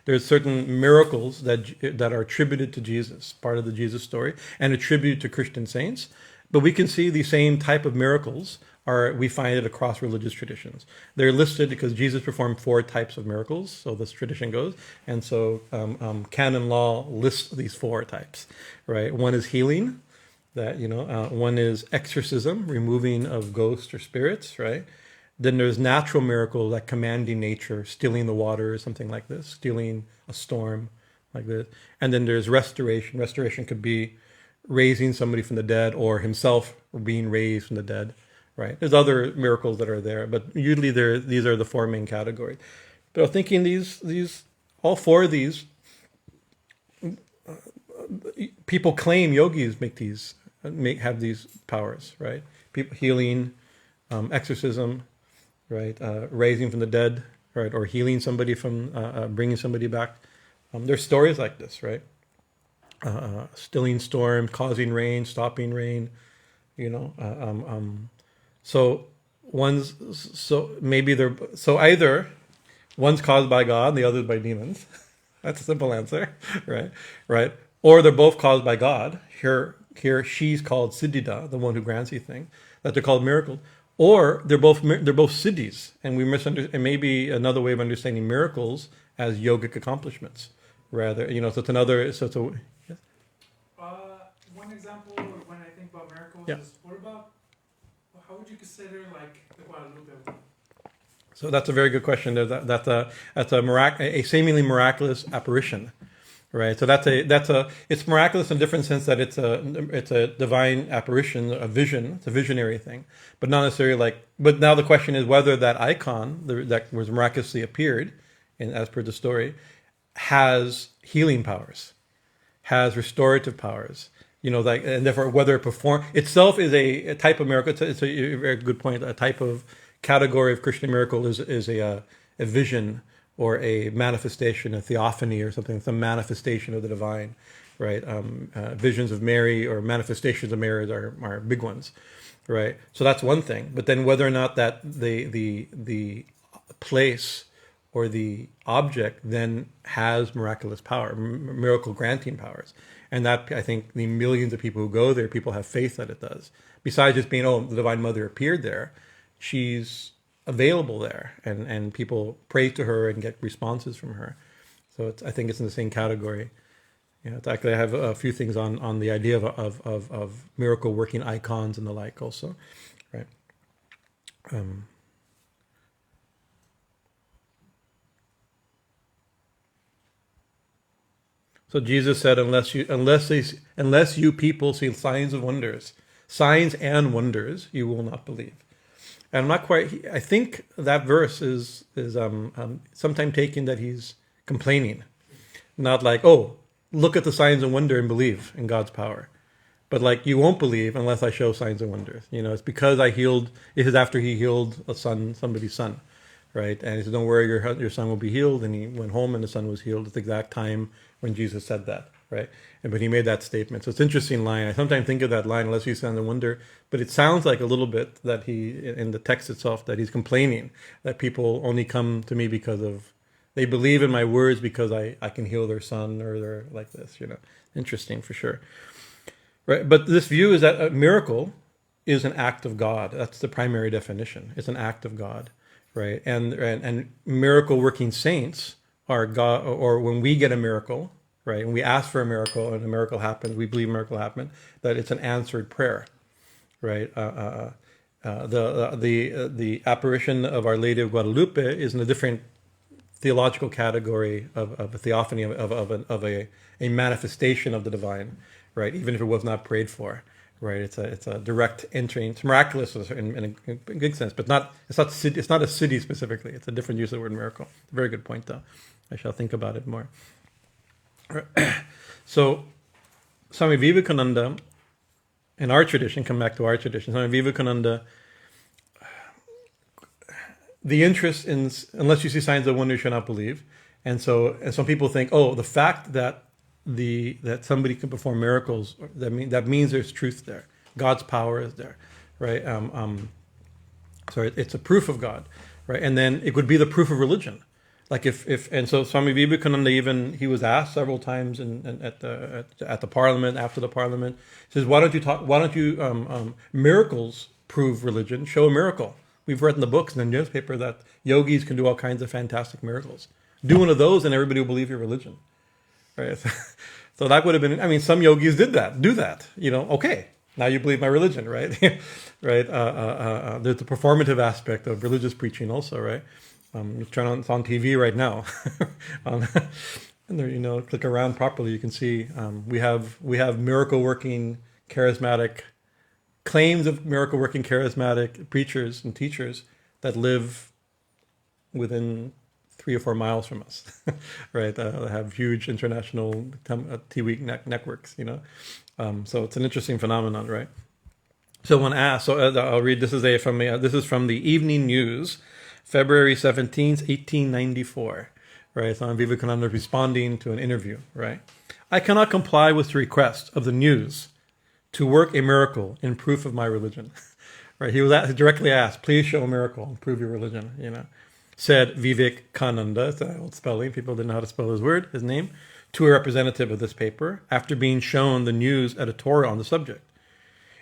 There's certain miracles that are attributed to Jesus, part of the Jesus story, and attributed to Christian saints. But we can see the same type of miracles we find it across religious traditions. They're listed because Jesus performed 4 types of miracles, so this tradition goes. And so canon law lists these 4 types, right? One is healing, one is exorcism, removing of ghosts or spirits, right? Then there's natural miracle, like commanding nature, stilling the water or something like this, stilling a storm like this. And then there's restoration. Restoration could be raising somebody from the dead or himself being raised from the dead, right? There's other miracles that are there, but usually these are the 4 main categories. But I'm thinking all 4 of these, people claim yogis have these powers, right? People healing, exorcism, right? Raising from the dead, right? Or healing somebody from, bringing somebody back. There's stories like this, right? Stilling storm, causing rain, stopping rain, so either one's caused by God and the other's by demons. That's a simple answer, right? Or they're both caused by God. Here she's called siddhidā, the one who grants these things, that they're called miracles. Or they're both siddhis, and we misunderstand. And maybe another way of understanding miracles as yogic accomplishments, rather. So it's another. Yes? One example when I think about miracles is how would you consider like the Guadalupe? So that's a very good question. That's a seemingly miraculous apparition, right? So it's miraculous in a different sense that it's a divine apparition, a vision. It's a visionary thing, but not necessarily But now the question is whether that icon that was miraculously appeared, as per the story, has healing powers, has restorative powers. And therefore whether it itself is a type of miracle. It's a very good point. A type of category of Christian miracle is a vision or a manifestation, a theophany or something, some manifestation of the divine, right? Visions of Mary or manifestations of Mary are big ones, right? So that's one thing. But then whether or not that the place or the object then has miraculous power, miracle granting powers. And that, I think, the millions of people who go there, people have faith that it does. Besides just being, oh, the Divine Mother appeared there, she's available there, and people pray to her and get responses from her. So I think it's in the same category. It's actually, I have a few things on the idea of miracle working icons and the like also, right? So Jesus said, unless you people see signs and wonders, you will not believe. And I'm not quite. I think that verse is sometimes taken that he's complaining, not like, oh, look at the signs and wonder and believe in God's power, but like, you won't believe unless I show signs and wonders. It's because I healed. It is after he healed somebody's son, right? And he said, don't worry, your son will be healed. And he went home and the son was healed at the exact time when Jesus said that, right? But he made that statement. So it's an interesting line. I sometimes think of that line, unless you signs and wonder, but it sounds like a little bit that he, in the text itself, that he's complaining that people only come to me because of, they believe in my words because I can heal their son, or they're like this, Interesting for sure. Right? But this view is that a miracle is an act of God. That's the primary definition. It's an act of God, right? And miracle working saints are God, or when we get a miracle, right? When we ask for a miracle and a miracle happens, we believe a miracle happened, that it's an answered prayer, right? The apparition of Our Lady of Guadalupe is in a different theological category of a theophany, of a manifestation of the divine, right? Even if it was not prayed for, right? It's a direct entry. It's miraculous in a good sense, but it's not a city specifically. It's a different use of the word miracle. Very good point, though. I shall think about it more. So, Swami Vivekananda, in our tradition, come back to our tradition, Swami Vivekananda, the interest in, unless you see signs of wonder, you shall not believe. And some people think, oh, the fact that somebody can perform miracles, that means there's truth there. God's power is there, right? So it's a proof of God, right? And then it would be the proof of religion. Like and so Swami Vivekananda, he was asked several times at the parliament, after the parliament, he says, why don't you miracles prove religion? Show a miracle. We've read in the books and in the newspaper that yogis can do all kinds of fantastic miracles. Do one of those and everybody will believe your religion, right? So that would have been, some yogis do that, okay, now you believe my religion, right? Right? There's the performative aspect of religious preaching also, right? It's on TV right now. And there, click around properly, you can see we have miracle working charismatic claims of miracle working charismatic preachers and teachers that live within 3 or 4 miles from us, right? They have huge international TV networks, So it's an interesting phenomenon, right? So when asked, I'll read. This is from the Evening News, February 17th, 1894, right? So Vivekananda responding to an interview, right? I cannot comply with the request of the News to work a miracle in proof of my religion, right? He was directly asked, please show a miracle and prove your religion, Said Vivekananda, it's an old spelling, people didn't know how to spell his name, to a representative of this paper after being shown the News editorial on the subject.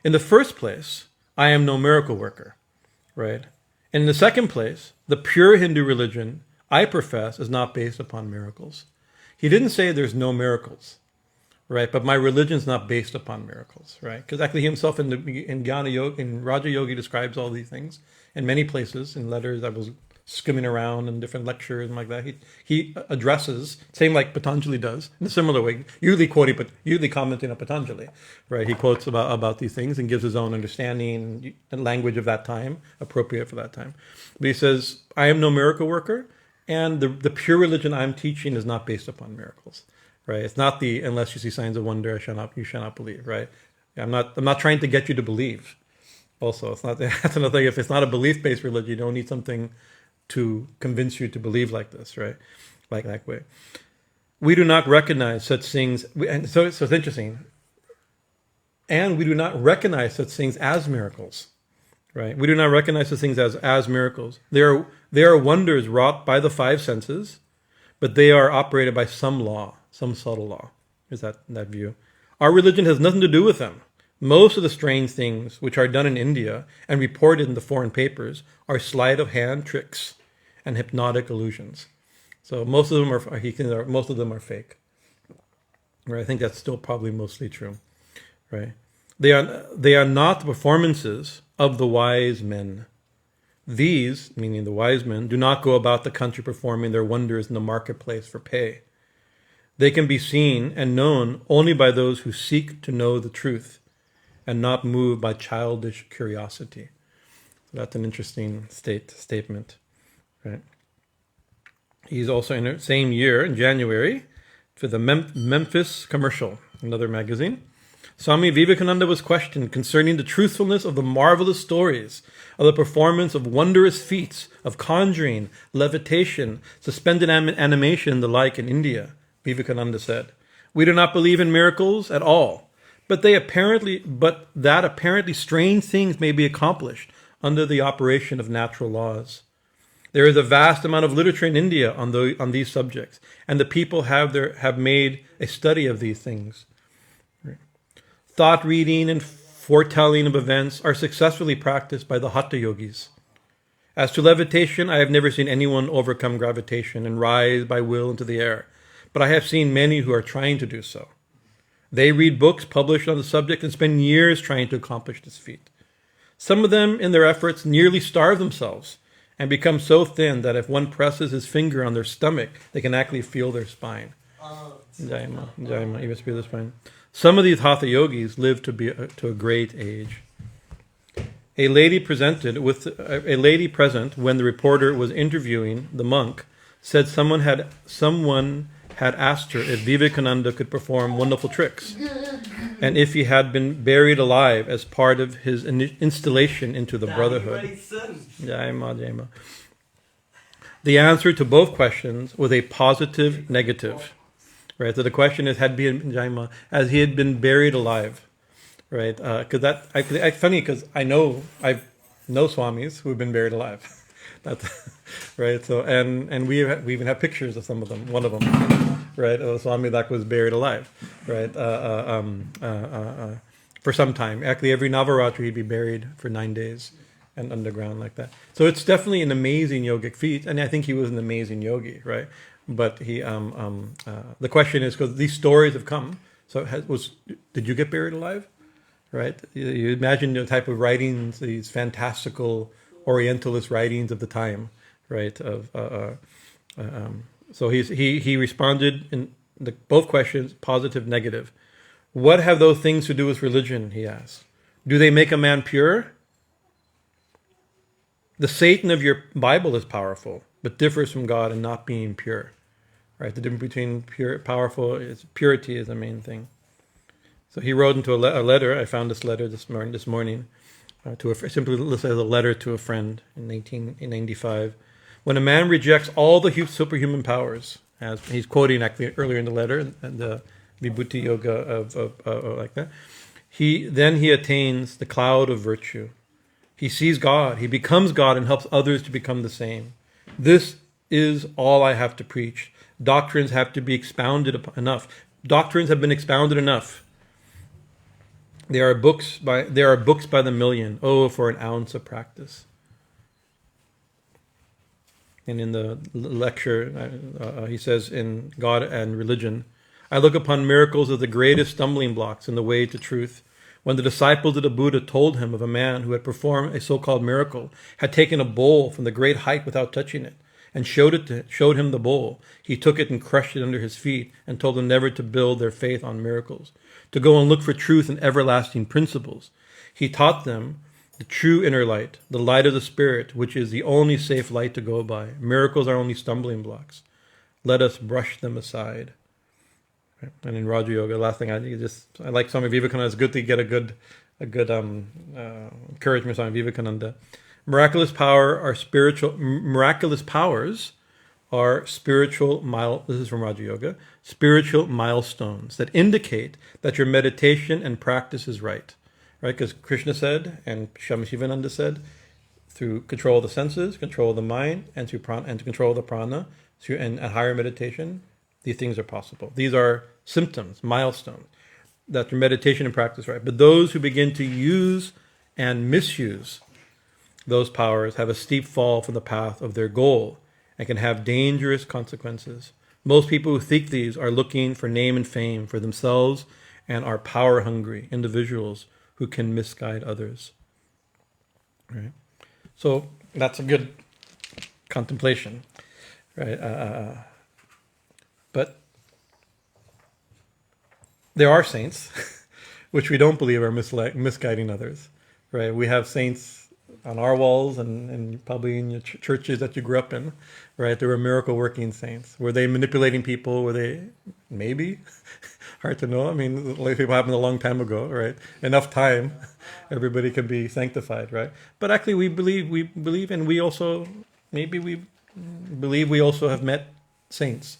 In the first place, I am no miracle worker, right? And in the second place, the pure Hindu religion I profess is not based upon miracles. He didn't say there's no miracles, right? But my religion is not based upon miracles, right? Because actually he himself in Jnana Yoga, in Raja Yogi, describes all these things in many places, in letters I was skimming around in different lectures and like that. He addresses, same like Patanjali does, in a similar way, usually commenting on Patanjali, right? He quotes about these things and gives his own understanding and language of that time, appropriate for that time. But he says, I am no miracle worker, and the pure religion I'm teaching is not based upon miracles, right? It's not unless you see signs of wonder, you shall not believe, right? I'm not trying to get you to believe. Also, it's not, that's another thing. If it's not a belief-based religion, you don't need something to convince you to believe like this, right? Like that way. We do not recognize such things, and so it's interesting. And we do not recognize such things as miracles, right? We do not recognize such things as miracles. They are wonders wrought by the 5 senses, but they are operated by some law, some subtle law. Is that view? Our religion has nothing to do with them. Most of the strange things which are done in India and reported in the foreign papers are sleight of hand tricks and hypnotic illusions. So most of them are fake. Right? I think that's still probably mostly true. Right? They are not the performances of the wise men. These, meaning the wise men, do not go about the country performing their wonders in the marketplace for pay. They can be seen and known only by those who seek to know the truth and not moved by childish curiosity. That's an interesting statement. Right? He's also in the same year, in January, for the Memphis Commercial, another magazine. Swami Vivekananda was questioned concerning the truthfulness of the marvelous stories of the performance of wondrous feats of conjuring, levitation, suspended animation, and the like in India. Vivekananda said, "We do not believe in miracles at all, but that apparently strange things may be accomplished under the operation of natural laws. There is a vast amount of literature in India on these subjects, and the people have made a study of these things. Thought reading and foretelling of events are successfully practiced by the hatha yogis. As to levitation, I have never seen anyone overcome gravitation and rise by will into the air, but I have seen many who are trying to do so. They read books published on the subject and spend years trying to accomplish this feat. Some of them, in their efforts, nearly starve themselves and become so thin that if one presses his finger on their stomach, they can actually feel their spine." Jayama, you must feel the spine. Some of these hatha yogis live to a great age. A lady present when the reporter was interviewing the monk said someone had asked her if Vivekananda could perform wonderful tricks, and if he had been buried alive as part of his installation into the brotherhood. Jayama. The answer to both questions was a positive negative. Right, so the question is, as he had been buried alive, right? Because funny, because I know swamis who have been buried alive. That's right. So and we even have pictures of some of them. One of them, right? A swami that was buried alive, right? For some time. Actually, every Navaratri he'd be buried for 9 days and underground like that. So it's definitely an amazing yogic feat, and I think he was an amazing yogi, right? But he, the question is, because these stories have come, so did you get buried alive? Right? You imagine the type of writings, these fantastical Orientalist writings of the time, right? So he responded in both questions, positive, negative. What have those things to do with religion? He asked. Do they make a man pure? The Satan of your Bible is powerful, but differs from God in not being pure. Right? The difference between purity is the main thing. So he wrote into a letter. I found this letter this morning simply listed as a letter to a friend in 1995. When a man rejects all the superhuman powers, as he's quoting actually earlier in the letter, and the Vibhuti Yoga of like that, he attains the cloud of virtue. He sees God, he becomes God, and helps others to become the same. This is all I have to preach. Doctrines have to be expounded enough. Doctrines have been expounded enough. There are books by the million. Oh, for an ounce of practice. And in the lecture, he says, in God and Religion, I look upon miracles as the greatest stumbling blocks in the way to truth. When the disciples of the Buddha told him of a man who had performed a so-called miracle, had taken a bowl from the great height without touching it, and showed him the bowl, he took it and crushed it under his feet, and told them never to build their faith on miracles, to go and look for truth and everlasting principles. He taught them the true inner light, the light of the Spirit, which is the only safe light to go by. Miracles are only stumbling blocks. Let us brush them aside. And in Raja Yoga, last thing I like Swami Vivekananda. It's good to get a good encouragement from Vivekananda. Miraculous powers are spiritual. This is from Raja Yoga. Spiritual milestones that indicate that your meditation and practice is right. Right, because Krishna said, and Swami Shivananda said, through control of the senses, control of the mind, and to control of the prana, and higher meditation, these things are possible. These are symptoms, milestones. That's your meditation and practice, right? But those who begin to use and misuse those powers have a steep fall from the path of their goal and can have dangerous consequences. Most people who seek these are looking for name and fame for themselves and are power-hungry individuals who can misguide others. Right? So that's a good contemplation, right? But there are saints, which we don't believe are misguiding others, right? We have saints on our walls and probably in your churches that you grew up in, right? There were miracle working saints. Were they manipulating people? Were they, maybe? Hard to know. I mean, like people happened a long time ago, right? Enough time, everybody can be sanctified, right? But actually we believe and we also, maybe we believe we also have met saints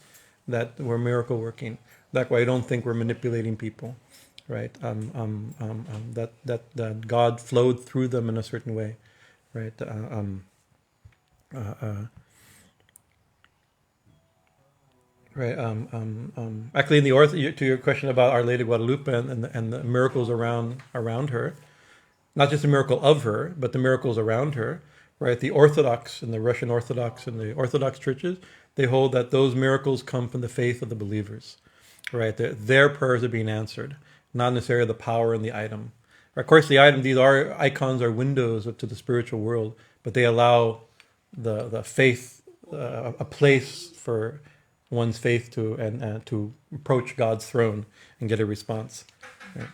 that were miracle working. That's why I don't think we're manipulating people, right? That God flowed through them in a certain way, right? Right. Actually, in the to your question about Our Lady Guadalupe and the miracles around her, not just the miracle of her, but the miracles around her, right? The Orthodox and the Russian Orthodox and the Orthodox churches, they hold that those miracles come from the faith of the believers, right? Their prayers are being answered, not necessarily the power in the item. Of course, the item, these are icons, are windows to the spiritual world, but they allow the faith a place for one's faith to approach God's throne and get a response. Right?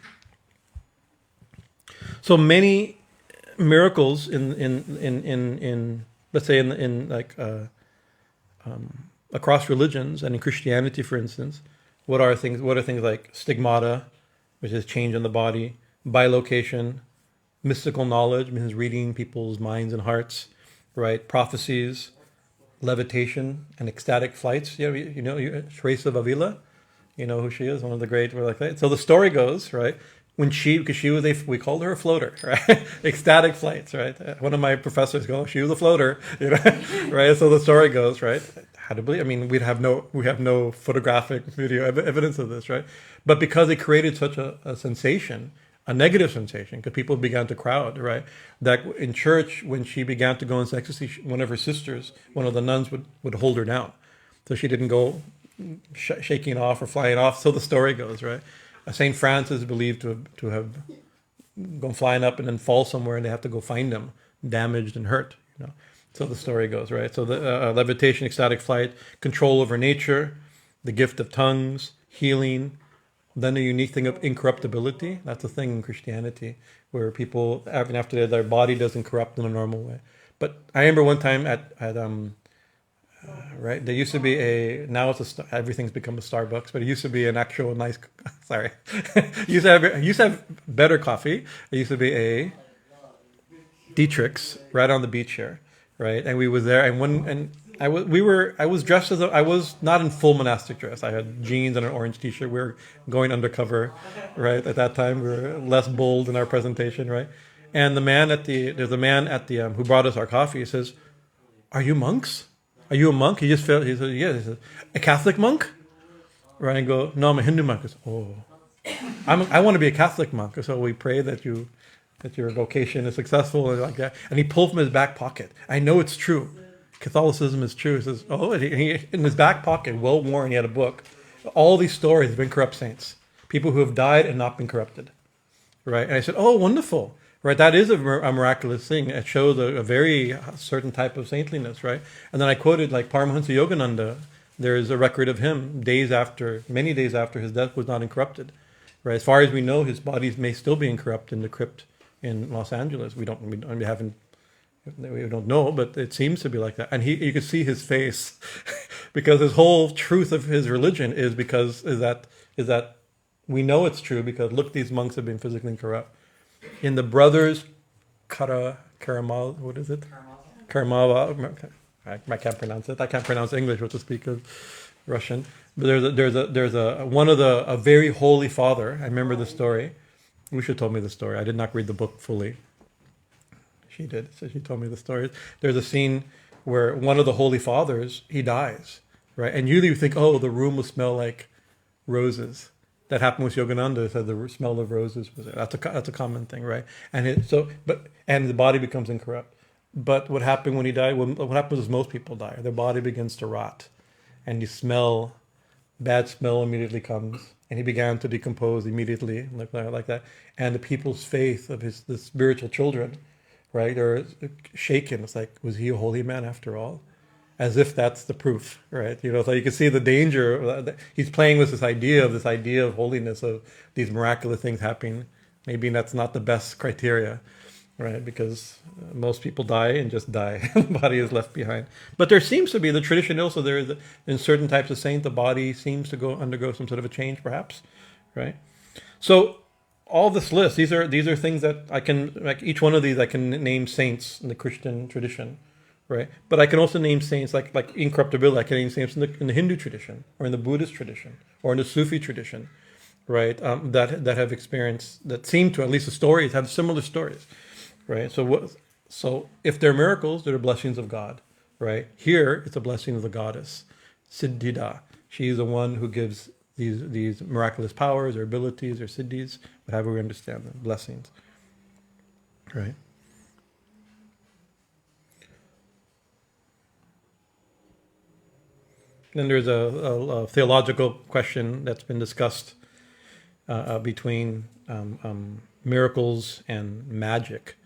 So many miracles in let's say across religions and in Christianity, for instance, what are things like stigmata, which is change in the body, bilocation, mystical knowledge, means reading people's minds and hearts, right? Prophecies, levitation, and ecstatic flights. Yeah, you know Teresa of Avila, you know who she is, one of the great. We're like that. So the story goes, right? Because she was we called her a floater, right? Ecstatic flights, right? One of my professors goes, she was a floater, right? So the story goes, right? How to believe? I mean, we have no photographic video evidence of this, right? But because it created such a sensation, a negative sensation, because people began to crowd, right? That in church, when she began to go into ecstasy, one of her sisters, one of the nuns, would hold her down, so she didn't go shaking off or flying off. So the story goes, right? Saint Francis is believed to have gone flying up and then fall somewhere, and they have to go find him, damaged and hurt. So the story goes, right? So the levitation, ecstatic flight, control over nature, the gift of tongues, healing. Then the unique thing of incorruptibility. That's a thing in Christianity where people, even after their body doesn't corrupt in a normal way. But I remember one time at right, there used to be now everything's become a Starbucks, but it used to be an actual nice, sorry. used to have better coffee. It used to be a Dietrich's right on the beach here, right? And we was there, and I was dressed I was not in full monastic dress. I had jeans and an orange t-shirt. We were going undercover, right? At that time, we were less bold in our presentation, right? And there's a man at the who brought us our coffee. He says, "Are you monks? Are you a monk?" He said, "Yeah." He said, "A Catholic monk?" Right? And go, "No, I'm a Hindu monk." I said, "Oh, I want to be a Catholic monk." So we pray that your vocation is successful and like that. And he pulled from his back pocket. I know it's true. Catholicism is true. He says, "Oh," and he in his back pocket, well worn, he had a book. All these stories have been corrupt saints, people who have died and not been corrupted, right? And I said, "Oh, wonderful." Right, that is a miraculous thing. It shows a very certain type of saintliness, right? And then I quoted like Paramahansa Yogananda. There is a record of him many days after his death, was not incorrupted, right? As far as we know, his body may still be incorrupt in the crypt in Los Angeles. We don't know, but it seems to be like that. And you could see his face, because his whole truth of his religion is that we know it's true because look, these monks have been physically corrupt. In the brothers Karamazov, what is it? Karamazov. I can't pronounce it. I can't pronounce English, what to speak of Russian. But there's a very holy father. I remember the story. Lucia told me the story. I did not read the book fully. She did. So she told me the story. There's a scene where one of the holy fathers, he dies, right? And usually you think, oh, the room will smell like roses. that happened with Yogananda. Said the smell of roses was there. That's a common thing, right? And and the body becomes incorrupt. But what happened when he died? What happens is most people die. Their body begins to rot, and bad smell immediately comes, and he began to decompose immediately, like that. And the people's faith of the spiritual children, right, are shaken. It's like, was he a holy man after all? As if that's the proof, right? So you can see the danger. He's playing with this idea of holiness, of these miraculous things happening. Maybe that's not the best criteria, right? Because most people die and just die. The body is left behind. But there seems to be, the tradition also, in certain types of saints, the body seems to undergo some sort of a change, perhaps, right? So all this list, these are things that I can, like each one of these, I can name saints in the Christian tradition. Right, but I can also name saints like incorruptibility. I can name saints in the Hindu tradition, or in the Buddhist tradition, or in the Sufi tradition, right? That have experienced, that seem to, at least the stories have similar stories, right? So if they're miracles, they're blessings of God, right? Here it's a blessing of the goddess, siddhidā. She's the one who gives these miraculous powers or abilities or siddhis, however we understand them, blessings, right? Then there's a theological question that's been discussed between miracles and magic.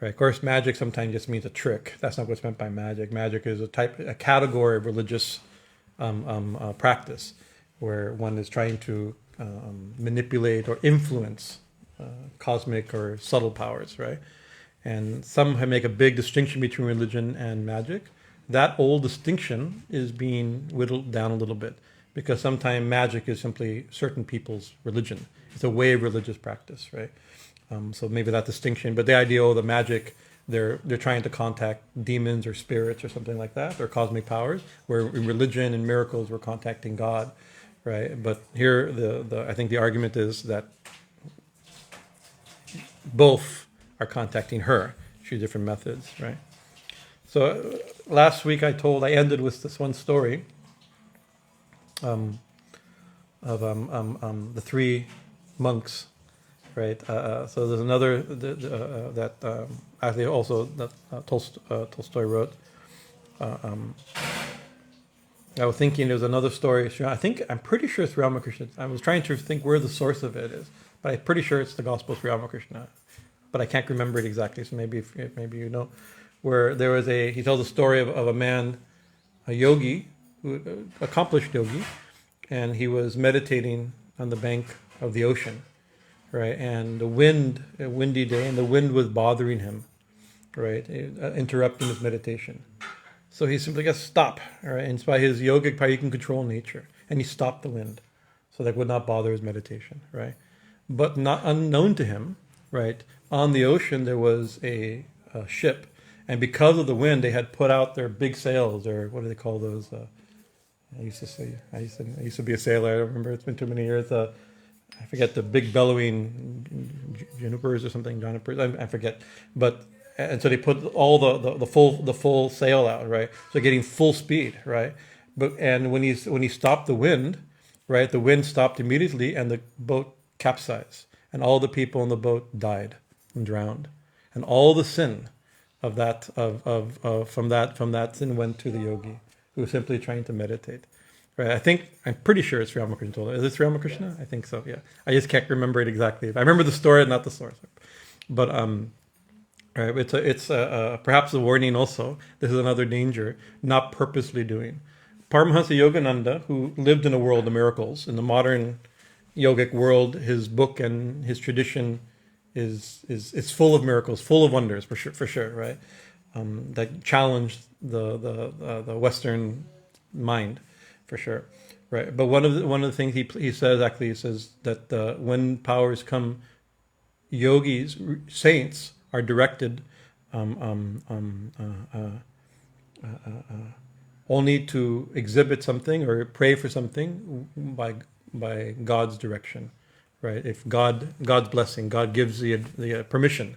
Right? Of course, magic sometimes just means a trick. That's not what's meant by magic. Magic is a category of religious practice where one is trying to manipulate or influence cosmic or subtle powers, right? And some make a big distinction between religion and magic. That old distinction is being whittled down a little bit, because sometimes magic is simply certain people's religion. It's a way of religious practice, right? So maybe that distinction, but the idea of the magic, they're trying to contact demons or spirits or something like that, or cosmic powers, where in religion and miracles we're contacting God, right? But here, I think the argument is that both are contacting her through different methods, right? So last week I ended with this one story of the three monks, right? So there's another that actually also that Tolstoy wrote. I was thinking there's another story. I'm pretty sure it's Ramakrishna. I was trying to think where the source of it is, but I'm pretty sure it's the Gospel of Ramakrishna, but I can't remember it exactly. So maybe you know. Where there was he tells a story of a man, a yogi, accomplished yogi, and he was meditating on the bank of the ocean, right? And a windy day, and the wind was bothering him, right? Interrupting his meditation. So he simply got stop, right? And by his yogic power, he can control nature, and he stopped the wind, so that would not bother his meditation, right? But not unknown to him, right? On the ocean there was a ship. And because of the wind, they had put out their big sails, or what do they call those? I used to be a sailor. I don't remember. It's been too many years. I forget the big bellowing junipers or something. Junipers. I forget. And so they put all the full sail out, right? So getting full speed, right? And when he stopped the wind, right? The wind stopped immediately, and the boat capsized, and all the people on the boat died and drowned, and all the sin from that sin went to the yogi who was simply trying to meditate, right? I'm pretty sure it's Ramakrishna. Is this Ramakrishna? I think so. Yeah, I just can't remember it exactly. I remember the story, not the source. But right, it's perhaps a warning also. This is another danger, not purposely doing. Paramahansa Yogananda, who lived in a world of miracles, in the modern yogic world, his book and his tradition is full of miracles, full of wonders, for sure, right? That challenged the Western mind, for sure, right? But one of the things he says that when powers come, yogis, saints are directed only to exhibit something or pray for something by God's direction. Right, if God's blessing, God gives the permission,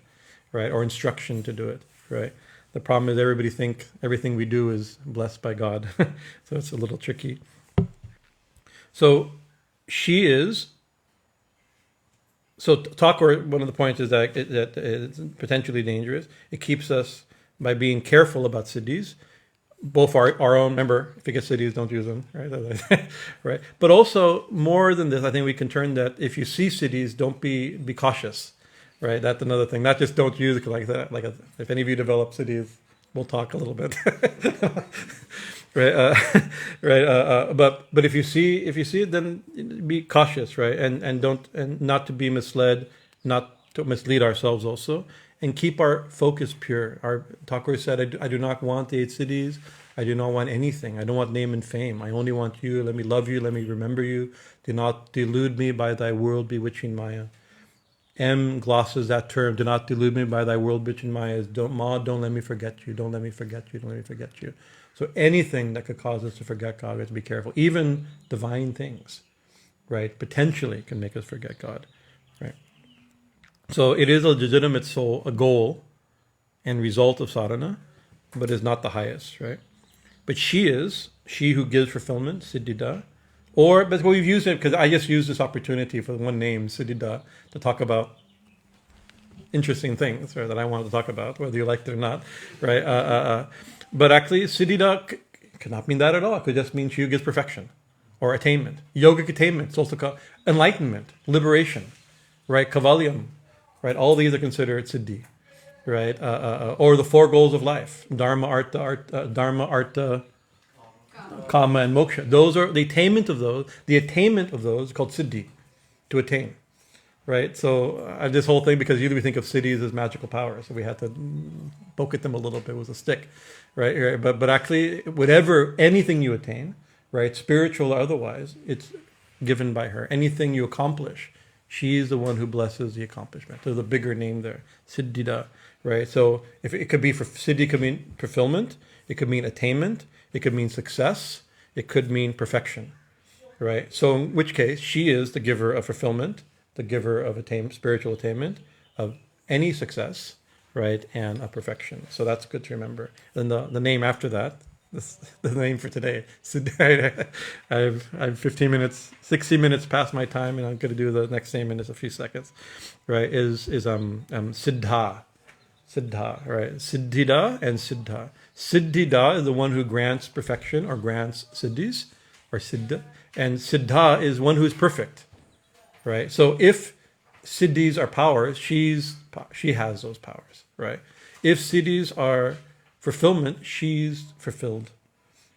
right, or instruction to do it, right. The problem is everybody think everything we do is blessed by God, so it's a little tricky. So she is So Thakur, one of the points is that it's potentially dangerous. It keeps us, by being careful about siddhis, both our own, remember, if you get siddhis, don't use them, right? Right. But also, more than this, I think we can turn that, if you see siddhis, don't be cautious, right? That's another thing. Not just don't use it like that. If any of you develop siddhis, we'll talk a little bit. Right, right. But if you see it, then be cautious, right? And not to be misled, not to mislead ourselves also, and keep our focus pure. Our Thakur said, I do not want the 8 siddhis. I do not want anything. I don't want name and fame. I only want you. Let me love you. Let me remember you. Do not delude me by thy world bewitching Maya. M glosses that term. Do not delude me by thy world bewitching Maya. Don't let me forget you. Don't let me forget you. Don't let me forget you. So anything that could cause us to forget God, we have to be careful. Even divine things, right, potentially can make us forget God, right? So it is a legitimate soul, a goal and result of sadhana, but is not the highest, right? But she who gives fulfillment, siddhidā, but we've used it, because I just used this opportunity for one name, siddhidā, to talk about interesting things, right, that I wanted to talk about, whether you liked it or not, right? But actually, siddhidā cannot mean that at all. It could just mean she who gives perfection or attainment. Yogic attainment, it's also called enlightenment, liberation, right? Kavalyam, right? All these are considered siddhi, right? Or the 4 goals of life: dharma, artha, kama, and moksha. Those are the attainment of those. The attainment of those is called siddhi, to attain. Right, so this whole thing, because usually we think of siddhis as magical powers, so we had to poke at them a little bit with a stick, right? But actually, anything you attain, right, spiritual or otherwise, it's given by her. Anything you accomplish, she's the one who blesses the accomplishment. There's a bigger name there, siddhidā, right? So if it could be for siddhi, could mean fulfillment, it could mean attainment, it could mean success, it could mean perfection, right? So in which case, she is the giver of fulfillment, the giver of spiritual attainment, of any success, right, and of perfection. So that's good to remember. Then the name after that, the name for today, siddhā. I have 15 minutes, 60 minutes past my time, and I'm going to do the next name in just a few seconds, right, is siddhā. Siddhā, right? Siddhidā and siddhā. Siddhidā is the one who grants perfection or grants siddhis, or siddha, and siddhā is one who is perfect. Right. So if siddhis are powers, she has those powers. Right. If siddhis are fulfillment, she's fulfilled.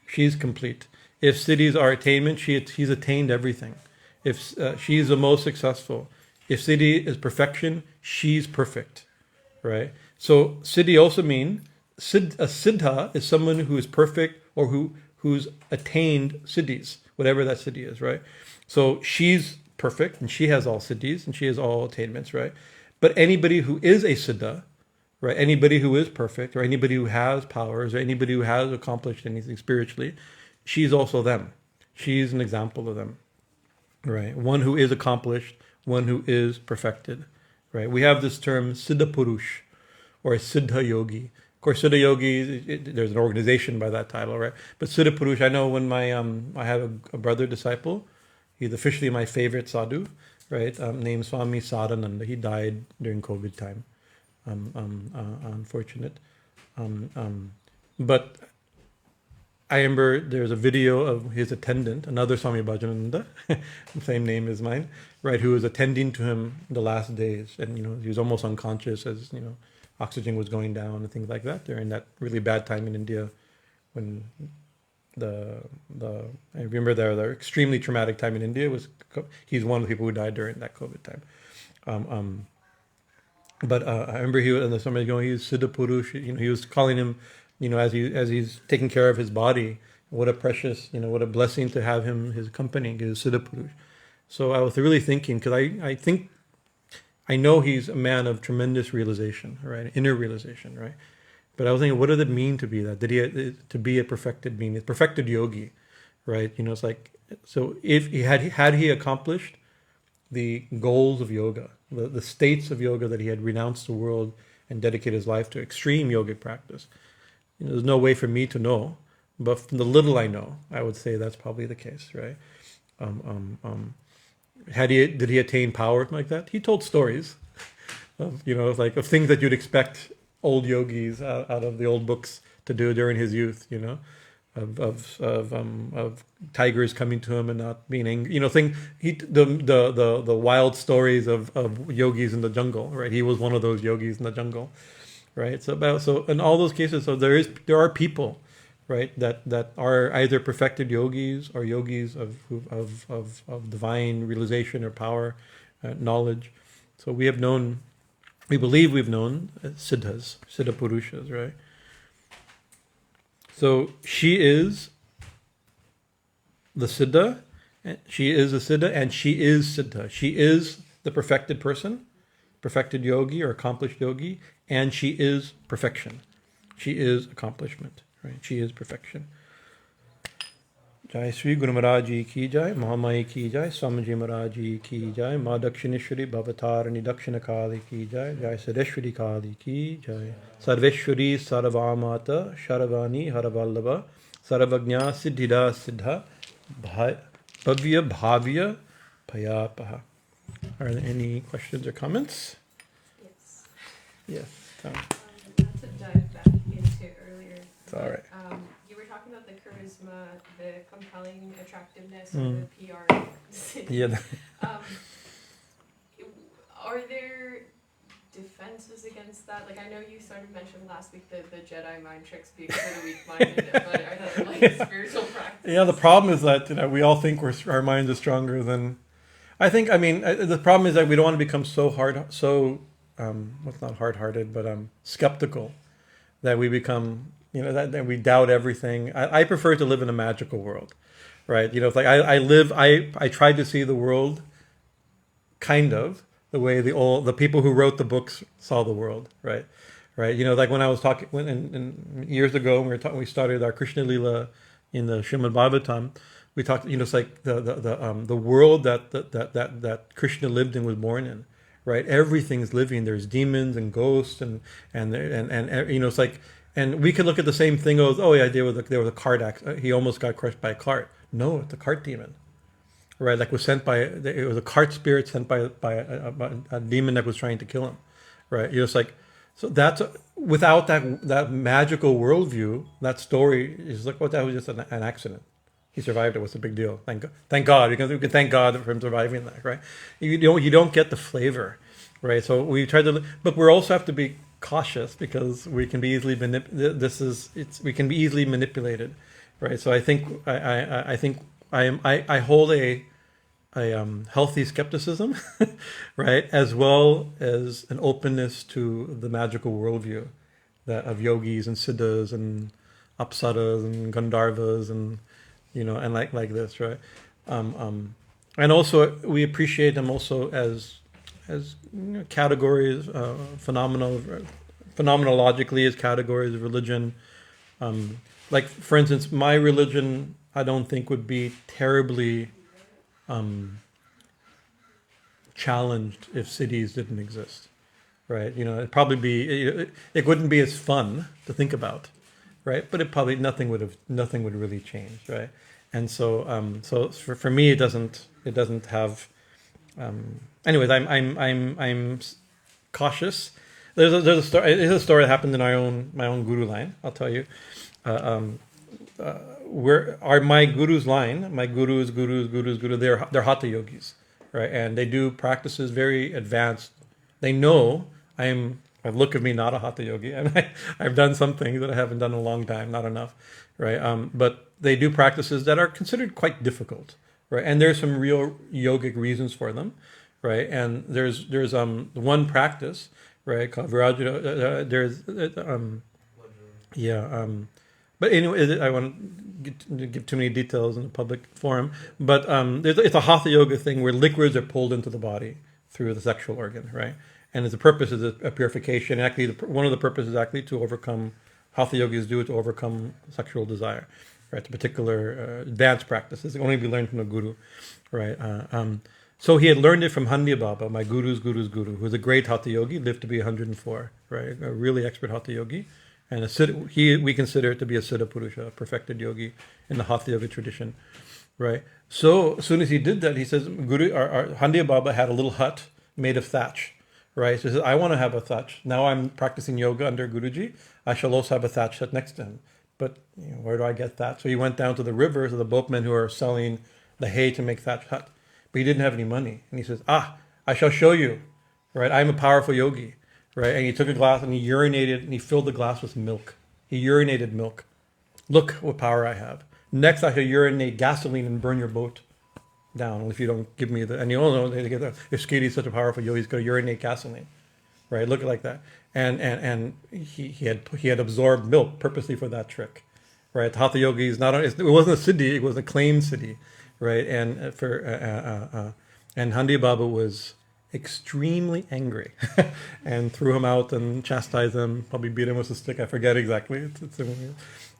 She's complete. If siddhis are attainment, she's attained everything. If she's the most successful. If siddhi is perfection, she's perfect. Right. So siddhi also mean a siddha is someone who is perfect or who's attained siddhis, whatever that siddhi is. Right. So she's perfect, and she has all siddhis, and she has all attainments, right? But anybody who is a siddha, right? Anybody who is perfect, or anybody who has powers, or anybody who has accomplished anything spiritually, she's also them. She's an example of them, right? One who is accomplished, one who is perfected, right? We have this term siddha purush, or a siddha yogi. Of course, siddha yogi, there's an organization by that title, right? But siddha purush, I know when I have a brother disciple. He's officially my favorite sadhu, right? Named Swami Bhajanananda. He died during COVID time. Unfortunate. But I remember there's a video of his attendant, another Swami Bhajanananda, same name as mine, right? Who was attending to him the last days, and he was almost unconscious as oxygen was going down and things like that during that really bad time in India when. I remember the extremely traumatic time in India he's one of the people who died during that COVID time. But I remember somebody going, he's siddha purush. He was calling him, as he's taking care of his body. What a precious, what a blessing to have him, his company, his siddha purush. So I was really thinking, because I know he's a man of tremendous realization, right, inner realization, right. But I was thinking, what does it mean to be that? To be a perfected being, a perfected yogi, right? It's like, so if he had he accomplished the goals of yoga, the states of yoga that he had renounced the world and dedicated his life to extreme yogic practice, there's no way for me to know, but from the little I know, I would say that's probably the case, right? did he attain power like that? He told stories of, like of things that you'd expect old yogis out of the old books to do during his youth, of tigers coming to him and not being angry, the wild stories of yogis in the jungle, right? He was one of those yogis in the jungle, right? So in all those cases, so there are people, right, that are either perfected yogis or yogis of divine realization or power, knowledge. So we believe we've known siddhas, siddha purushas, right? So she is the siddha, she is a siddha, and she is siddha. She is the perfected person, perfected yogi or accomplished yogi, and she is perfection. She is accomplishment, right? She is perfection. Jai Sri Guru Maharaj Ji ki jai, Mahamai ki jai, Swamiji Maharaj Ji ki jai, Ma Dakshineshwari Bhavatarani Dakshina Kali ki jai, Jai Sarveśvarī Kali ki jai, sarveśvarī sarva-mātā, śarvāṇī hara-vallabhā, sarva-jñā siddhidā siddhā, bhavyā bhāvyā, bhayāpahā. Are there any questions or comments? Yes. Yes. Tom. Not to dive back into earlier. It's all right. You were talking about the charisma, the compelling attractiveness, or the PR. Yeah. Are there defenses against that? Like, I know you sort of mentioned last week the Jedi mind tricks being sort of weak-minded, but are there like spiritual practices? Yeah, the problem is that we all think our minds are stronger than. The problem is that we don't want to become so not hard-hearted, but skeptical, that we become, that we doubt everything. I prefer to live in a magical world, right? It's like I try to see the world kind of the way the people who wrote the books saw the world, right? Right? Like when I was talking, years ago, when we started our Krishna Lila in the Srimad Bhagavatam, we talked, it's like the world that Krishna lived in, was born in, right? Everything's living. There's demons and ghosts and it's like, and we could look at the same thing as, oh yeah, there was a cart accident. He almost got crushed by a cart. No, it's a cart demon, right? Like it was a cart spirit sent by a demon that was trying to kill him, right? Like, so that's without that magical worldview, that story is like, that was just an accident. He survived it. What's the big deal? Thank God. Because we can thank God for him surviving that, right? You don't get the flavor, right? So we try to, but we also have to be cautious because we can be easily we can be easily manipulated, right? So I think I hold a healthy skepticism, right, as well as an openness to the magical worldview of yogis and siddhas and apsaras and gandharvas and and like this, right? And also we appreciate them also as categories, phenomenologically as categories of religion. Like for instance, my religion I don't think would be terribly challenged if cities didn't exist, right? It'd probably be it wouldn't be as fun to think about, right? But nothing would really change, right? And so for me it doesn't have. Anyways, I'm cautious. There's a story. It's a story that happened in my own guru line. I'll tell you. My guru's line, my gurus, they're hatha yogis, right? And they do practices very advanced. They know look at me, not a hatha yogi, and I've done some things that I haven't done in a long time, not enough, right? But they do practices that are considered quite difficult, right? And there's some real yogic reasons for them, right? And there's one practice, right, called Virajita. But anyway, I won't give too many details in a public forum. But it's a hatha yoga thing where liquids are pulled into the body through the sexual organ, right? And the purpose is a purification. Actually, one of the purposes is actually to overcome, hatha yogis do it to overcome sexual desire, right? The particular advanced practices can only be learned from a guru, right? So he had learned it from Handiya Baba, my guru's guru, who's a great hatha yogi, lived to be 104, right? A really expert hatha yogi. And we consider it to be a siddha purusha, a perfected yogi in the hatha yoga tradition. right? So as soon as he did that, he says, Guru, our Handiya Baba had a little hut made of thatch, right? So he says, I want to have a thatch. Now I'm practicing yoga under Guruji. I shall also have a thatch hut next to him. But where do I get that? So he went down to the river to the boatmen who are selling the hay to make thatch hut. But he didn't have any money. And he says, I shall show you, right? I'm a powerful yogi, right? And he took a glass and he urinated and he filled the glass with milk. He urinated milk. Look what power I have. Next, I shall urinate gasoline and burn your boat down if you don't give me the. And you all know if Skidi is such a powerful yogi, he's going to urinate gasoline, right? Look like that. And he had absorbed milk purposely for that trick, right? The Hatha yogi is not. It wasn't a siddhi; it was a claimed siddhi, right? And and Handiya Baba was extremely angry and threw him out and chastised him. Probably beat him with a stick. I forget exactly. It's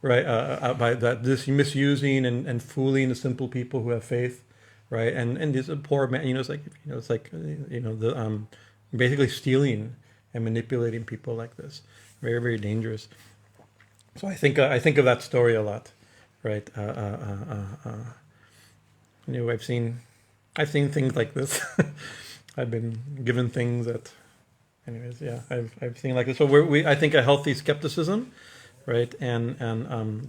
right, by that this misusing and fooling the simple people who have faith, right? And this poor man, it's like the basically stealing and manipulating people like this, very, very dangerous. So I think of that story a lot, right? I've seen things like this. I've been given things that, anyways, yeah, I've seen like this. So I think a healthy skepticism, right, and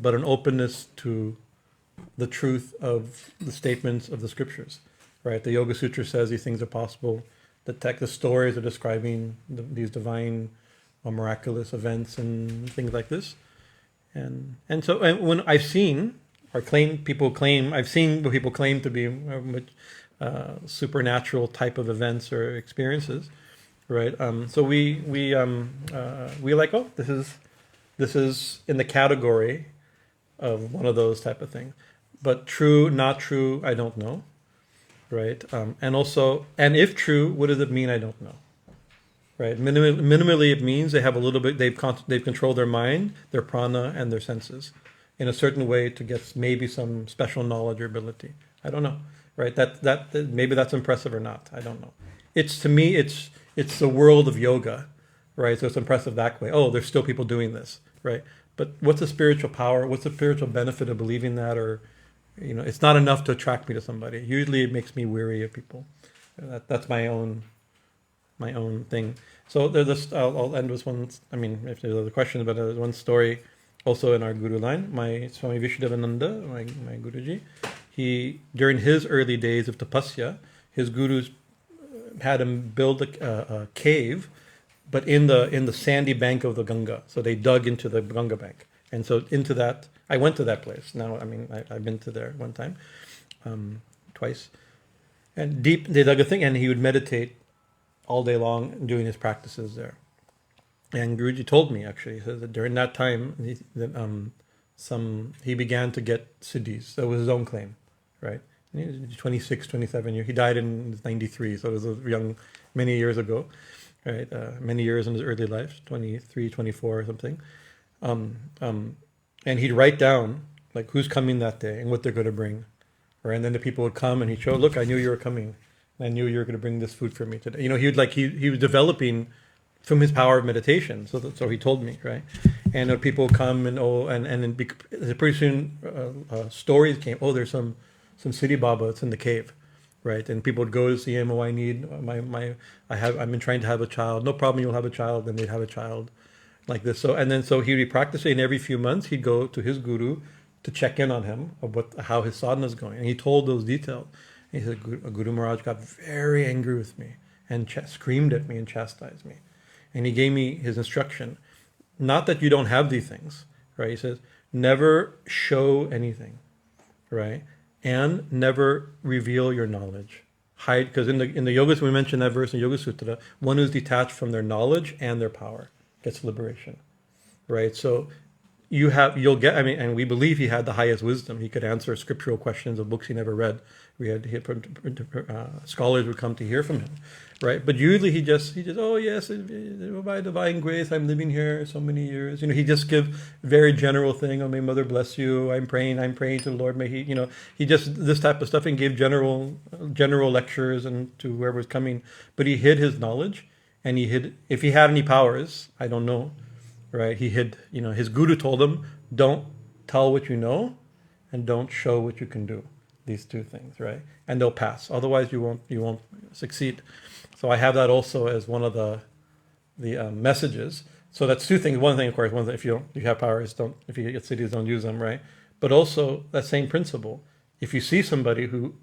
but an openness to the truth of the statements of the scriptures, right? The Yoga Sutra says these things are possible. The stories are describing these divine or miraculous events and things like this, and when I've seen people claim to be supernatural type of events or experiences, right? So we like, oh, this is in the category of one of those type of things, but true, not true, I don't know, right? And if true, what does it mean? I don't know, right? Minimally, it means they have a little bit. They've controlled their mind, their prana, and their senses in a certain way to get maybe some special knowledge or ability. I don't know, right? That maybe that's impressive or not. I don't know. To me, it's the world of yoga, right? So it's impressive that way. Oh, there's still people doing this, right? But what's the spiritual power? What's the spiritual benefit of believing that? Or, it's not enough to attract me to somebody. Usually, it makes me weary of people. That's my own thing. So I'll end with one. I mean, if there's other questions, but there's one story also in our guru line. My Swami Bhajanananda, my Guruji, he during his early days of tapasya, his gurus had him build a cave, but in the sandy bank of the Ganga. So they dug into the Ganga bank, and so into that, I went to that place. Now, I mean, I've been to there one time, twice, and deep they dug a thing, and he would meditate all day long doing his practices there. And Guruji told me, actually, he says that during that time, he began to get siddhis. That was his own claim, right? And he was 26, 27 years. He died in 93, so it was many years ago, right? Many years in his early life, 23, 24 or something. And he'd write down, like, who's coming that day and what they're going to bring, right? And then the people would come and he'd show, look, I knew you were coming. I knew you were going to bring this food for me today. He was developing from his power of meditation. So he told me, right? And people would come and then pretty soon stories came. Oh, there's some siddhi Baba that's in the cave, right? And people would go to see him. Oh, I need I've been trying to have a child. No problem, you'll have a child. Then they'd have a child, like this. So he'd be practicing. And every few months he'd go to his guru to check in on him of how his sadhana is going. And he told those details. And he said, Guru Maharaj got very angry with me and screamed at me and chastised me. And he gave me his instruction. Not that you don't have these things, right? He says, never show anything, right? And never reveal your knowledge. Hide, because in the yogas, we mentioned that verse in Yoga Sutra, one who's detached from their knowledge and their power gets liberation, right? So you'll get, and we believe he had the highest wisdom. He could answer scriptural questions of books he never read. Scholars would come to hear from him, right? But usually he just, oh yes, by divine grace, I'm living here so many years. He just give very general thing. Oh, may Mother bless you. I'm praying to the Lord. May he, he just this type of stuff and gave general lectures and to whoever was coming. But he hid his knowledge, and he hid, if he had any powers, I don't know, right? He hid, his guru told him, don't tell what you know, and don't show what you can do. these two things, right? And they'll pass. Otherwise, you won't succeed. So I have that also as one of the messages. So that's two things. One thing, of course, if you have powers, if you get siddhis, don't use them, right? But also that same principle. If you see somebody who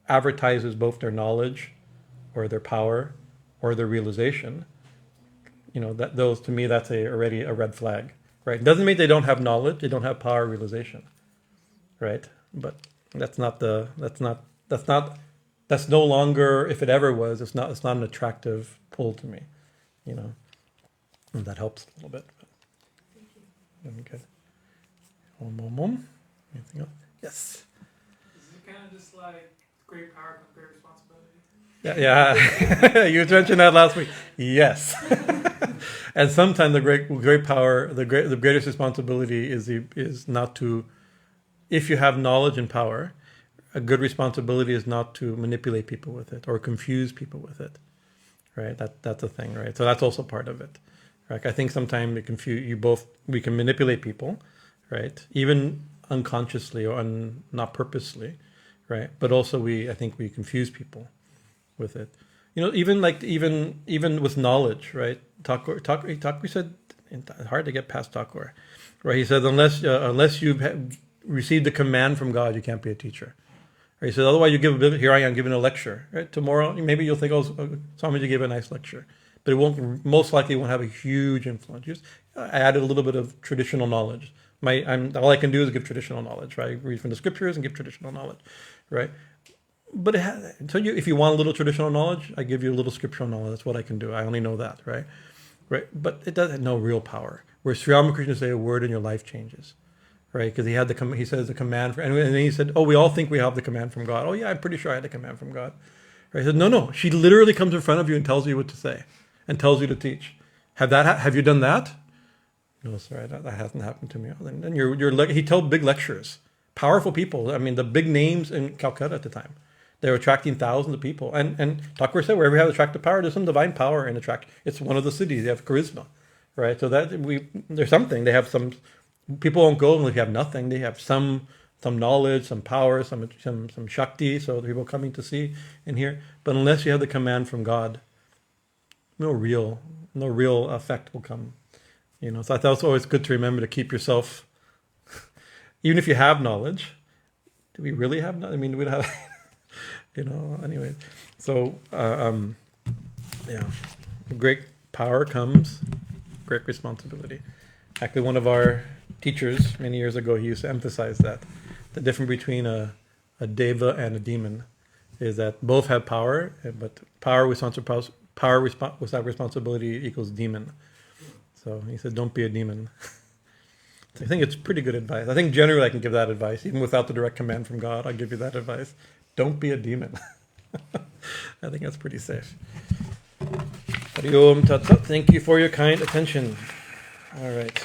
advertises both their knowledge, or their power, or their realization, those, to me, that's already a red flag, right? It doesn't mean they don't have knowledge, they don't have power, realization, right? But that's no longer, if it ever was, it's not an attractive pull to me, And that helps a little bit. Okay. Anything else? Yes. Is it kind of just like great power comes great responsibility? Yeah. You mentioned that last week. Yes. And sometimes the great power, the greatest responsibility is not to, if you have knowledge and power, a good responsibility is not to manipulate people with it or confuse people with it, right? That's a thing, right? So that's also part of it. Right? I think sometimes we can manipulate people, right? Even unconsciously or not purposely, right? But also I think we confuse people with it. Even with knowledge, right? Thakur said, it's hard to get past Thakur, right? He said, unless you've received the command from God, you can't be a teacher. Right? He said, otherwise here I am giving a lecture, right? Tomorrow, maybe you'll think, Swamiji gave a nice lecture. But it most likely won't have a huge influence. I added a little bit of traditional knowledge. All I can do is give traditional knowledge, right? Read from the scriptures and give traditional knowledge, right? But if you want a little traditional knowledge, I give you a little scriptural knowledge. That's what I can do. I only know that, right? Right? But it doesn't have no real power. Where Sri Ramakrishna say a word and your life changes, right? Because he says the command, and then he said, we all think we have the command from God. Oh yeah, I'm pretty sure I had the command from God. Right? He said, no. She literally comes in front of you and tells you what to say. And tells you to teach. Have you done that? No, sorry, that hasn't happened to me. And he told big lectures, powerful people. I mean, the big names in Calcutta at the time, they were attracting thousands of people. And Thakur said, wherever you have attractive power, there's some divine power in attract. It's one of the siddhis. They have charisma, right? So there's something. They have some. People won't go unless you have nothing. They have some knowledge, some power, some shakti. So the people coming to see and hear. But unless you have the command from God, no real effect will come, So I thought it's always good to remember to keep yourself, even if you have knowledge. Do we really have knowledge? I mean, we don't have, Anyway. So, great power comes great responsibility. Actually, one of our teachers many years ago, he used to emphasize that the difference between a deva and a demon is that both have power, but power without responsibility equals demon. So he said, don't be a demon. So I think it's pretty good advice. I think generally I can give that advice, even without the direct command from God. I'll give you that advice. Don't be a demon. I think that's pretty safe. Hari Om Tat Sat. Thank you for your kind attention. All right.